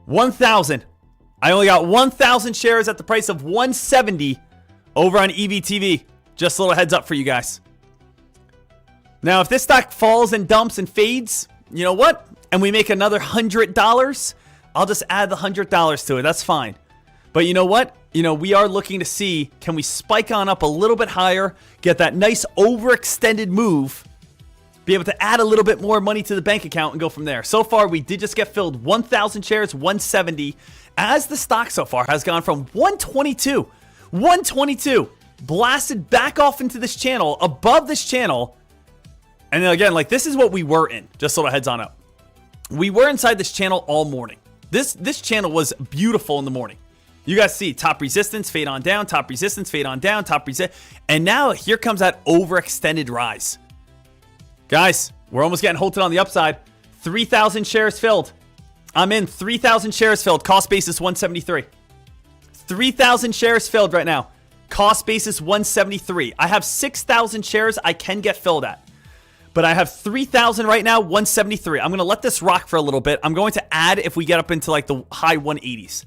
1,000. I only got 1,000 shares at the price of 170 over on EVTV. Just a little heads up for you guys. Now, if this stock falls and dumps and fades, you know what? And we make another $100, I'll just add the $100 to it. That's fine. But you know what? We are looking to see, can we spike on up a little bit higher, get that nice overextended move, be able to add a little bit more money to the bank account and go from there. So far, we did just get filled 1,000 shares, 170, as the stock so far has gone from 122, blasted back off into this channel, above this channel. And then again, like, this is what we were in, just a little heads on up. We were inside this channel all morning. This channel was beautiful in the morning. You guys see top resistance, fade on down, top resistance, fade on down, top resistance. And now here comes that overextended rise. Guys, we're almost getting halted on the upside. 3,000 shares filled. I'm in 3,000 shares filled. Cost basis 173. 3,000 shares filled right now. Cost basis 173. I have 6,000 shares I can get filled at. But I have 3,000 right now, 173. I'm going to let this rock for a little bit. I'm going to add if we get up into like the high 180s.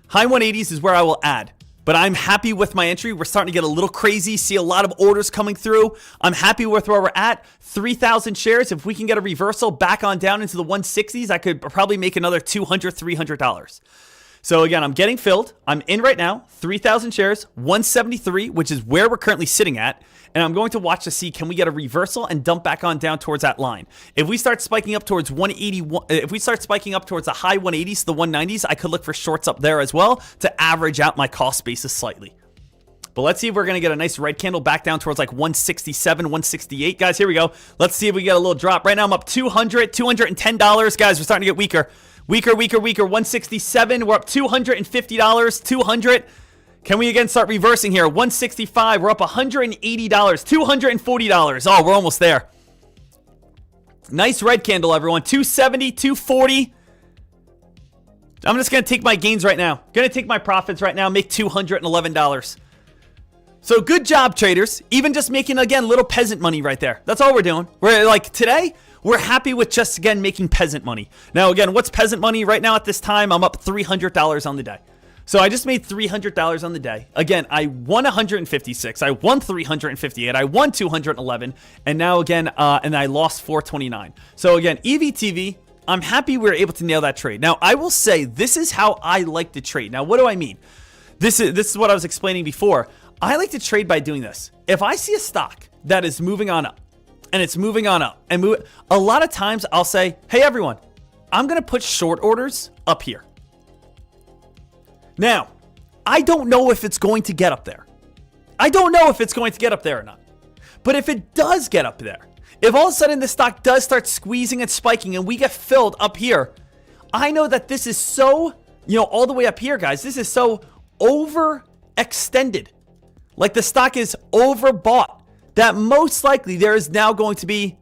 High 180s is where I will add. But I'm happy with my entry. We're starting to get a little crazy. See a lot of orders coming through. I'm happy with where we're at. 3,000 shares. If we can get a reversal back on down into the 160s, I could probably make another $200, $300. So again, I'm getting filled. I'm in right now. 3,000 shares, 173, which is where we're currently sitting at. And I'm going to watch to see, can we get a reversal and dump back on down towards that line? If we start spiking up towards 181, if we start spiking up towards the high 180s, the 190s, I could look for shorts up there as well to average out my cost basis slightly. But let's see if we're going to get a nice red candle back down towards like 167, 168. Guys, here we go. Let's see if we get a little drop. Right now, I'm up $200, $210. Guys, we're starting to get weaker. Weaker. 167. We're up $250, 200. Can we again start reversing here? 165. We're up $180, $240. Oh, we're almost there. Nice red candle, everyone. 270, 240. I'm just going to take my gains right now. Going to take my profits right now. Make $211. So good job, traders. Even just making, again, little peasant money right there. That's all we're doing. We're like, today, we're happy with just, again, making peasant money. Now, again, what's peasant money right now at this time? I'm up $300 on the day. So I just made $300 on the day. Again, I won 156. I won 358. I won 211. And now again, and I lost 429. So again, EVTV, I'm happy we were able to nail that trade. Now, I will say this is how I like to trade. Now, what do I mean? This is what I was explaining before. I like to trade by doing this. If I see a stock that is moving on up, and it's moving on up, and a lot of times I'll say, hey, everyone, I'm going to put short orders up here. Now, I don't know if it's going to get up there. I don't know if it's going to get up there or not. But if it does get up there, if all of a sudden the stock does start squeezing and spiking and we get filled up here, I know that this is so, all the way up here, guys, this is so overextended. Like the stock is overbought that most likely there is now going to be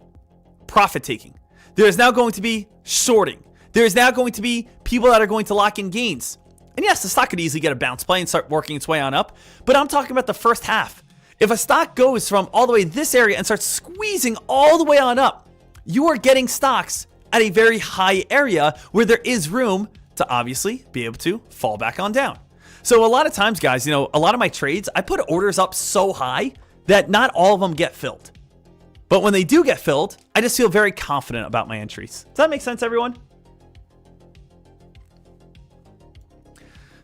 profit taking. There is now going to be shorting. There is now going to be people that are going to lock in gains. And yes, the stock could easily get a bounce play and start working its way on up. But I'm talking about the first half. If a stock goes from all the way this area and starts squeezing all the way on up, you are getting stocks at a very high area where there is room to obviously be able to fall back on down. So a lot of times, guys, a lot of my trades, I put orders up so high that not all of them get filled. But when they do get filled, I just feel very confident about my entries. Does that make sense, everyone?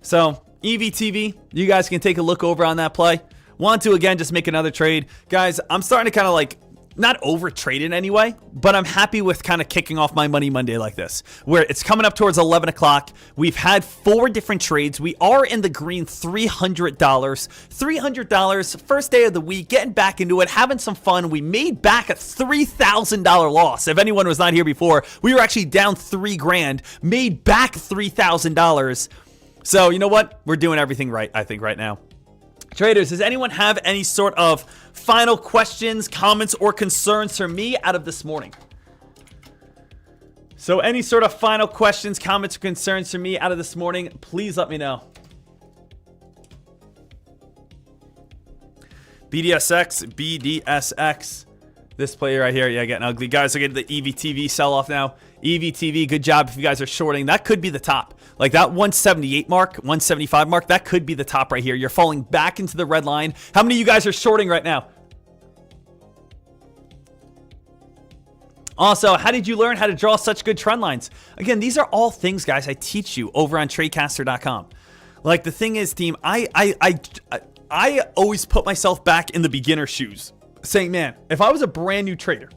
So, EVTV, you guys can take a look over on that play. Want to, again, just make another trade. Guys, I'm starting to kind of not over trade it anyway, but I'm happy with kind of kicking off my Money Monday like this, where it's coming up towards 11 o'clock. We've had 4 different trades. We are in the green $300. $300, first day of the week, getting back into it, having some fun. We made back a $3,000 loss. If anyone was not here before, we were actually down $3,000, made back $3,000. So, you know what? We're doing everything right, I think, right now. Traders, does anyone have any sort of final questions, comments, or concerns for me out of this morning? So any sort of final questions, comments, or concerns for me out of this morning, please let me know. BDSX. This play right here, yeah, getting ugly. Guys, look at the EVTV sell-off now. EVTV, good job if you guys are shorting. That could be the top. Like that 178 mark, 175 mark, that could be the top right here. You're falling back into the red line. How many of you guys are shorting right now? Also, how did you learn how to draw such good trend lines? Again, these are all things, guys, I teach you over on tradecaster.com. Like the thing is, team, I always put myself back in the beginner shoes, saying, man, if I was a brand new trader,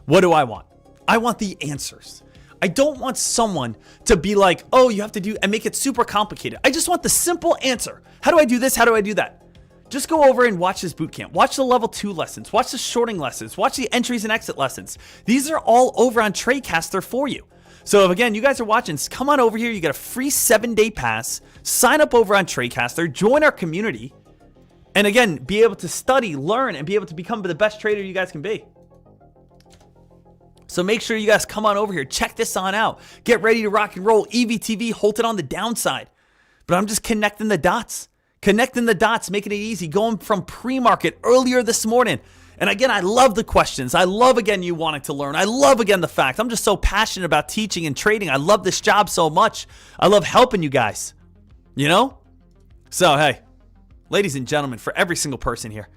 what do I want? I want the answers. I don't want someone to be like, oh, you have to do, and make it super complicated. I just want the simple answer. How do I do this? How do I do that? Just go over and watch this bootcamp. Watch the level 2 lessons. Watch the shorting lessons. Watch the entries and exit lessons. These are all over on Tradecaster for you. So if, again, you guys are watching, come on over here. You get a free 7-day pass. Sign up over on Tradecaster. Join our community. And again, be able to study, learn, and be able to become the best trader you guys can be. So make sure you guys come on over here. Check this on out. Get ready to rock and roll. EVTV, hold it on the downside. But I'm just connecting the dots. Making it easy. Going from pre-market earlier this morning. And again, I love the questions. I love, again, you wanting to learn. I love, again, the fact. I'm just so passionate about teaching and trading. I love this job so much. I love helping you guys. So, hey, ladies and gentlemen, for every single person here,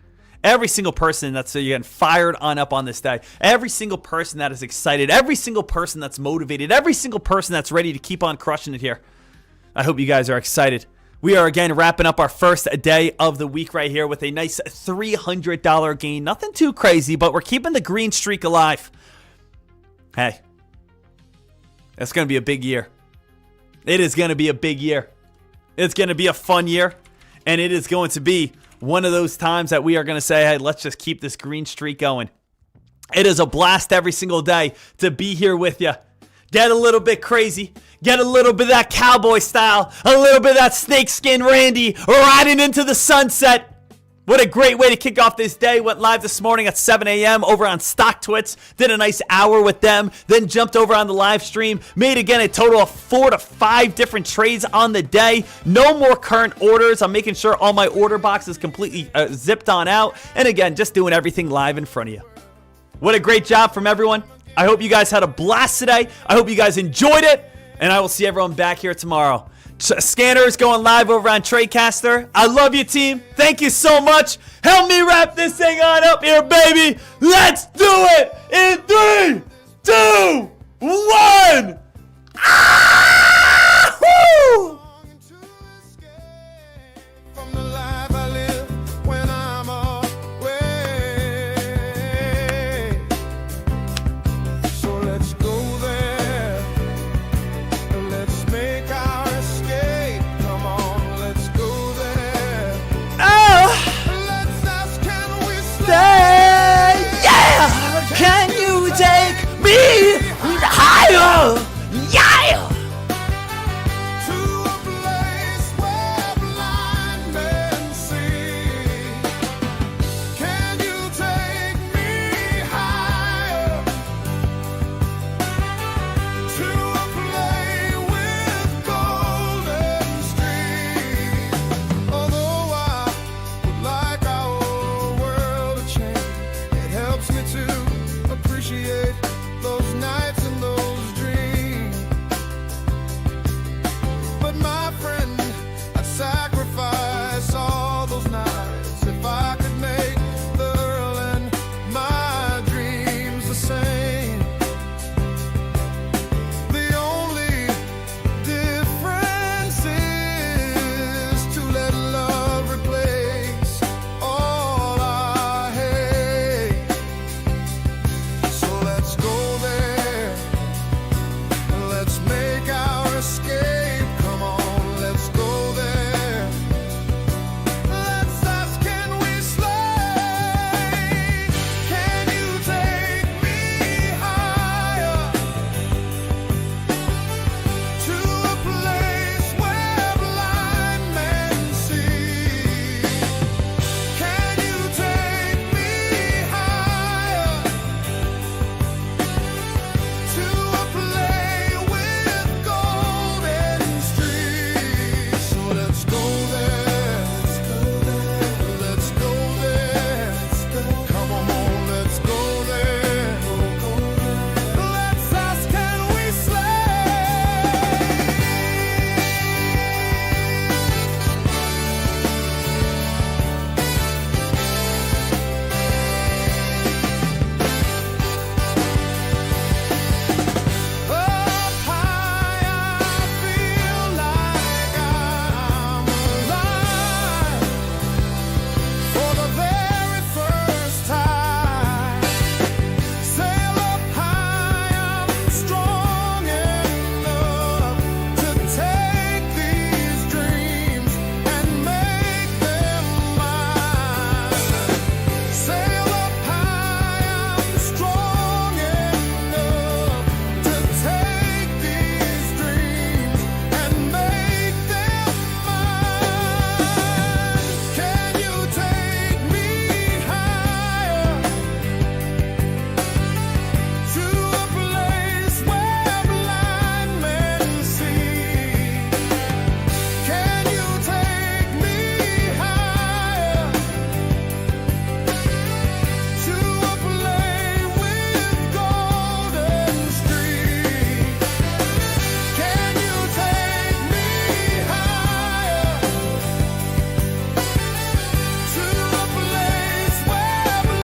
every single person that's getting fired on up on this day, every single person that is excited, every single person that's motivated, every single person that's ready to keep on crushing it here, I hope you guys are excited. We are, again, wrapping up our first day of the week right here with a nice $300 gain. Nothing too crazy, but we're keeping the green streak alive. Hey, it's going to be a big year. It is going to be a big year. It's going to be a fun year, and it is going to be one of those times that we are going to say, hey, let's just keep this green streak going. It is a blast every single day to be here with you. Get a little bit crazy. Get a little bit of that cowboy style. A little bit of that snakeskin Randy riding into the sunset. What a great way to kick off this day. Went live this morning at 7 a.m. over on StockTwits. Did a nice hour with them. Then jumped over on the live stream. Made, again, a total of 4 to 5 different trades on the day. No more current orders. I'm making sure all my order box is completely zipped on out. And, again, just doing everything live in front of you. What a great job from everyone. I hope you guys had a blast today. I hope you guys enjoyed it. And I will see everyone back here tomorrow. Scanner is going live over on Tradecaster. I love you, team. Thank you so much. Help me wrap this thing on up here, baby. Let's do it in 3, 2, 1. Ah! Woo!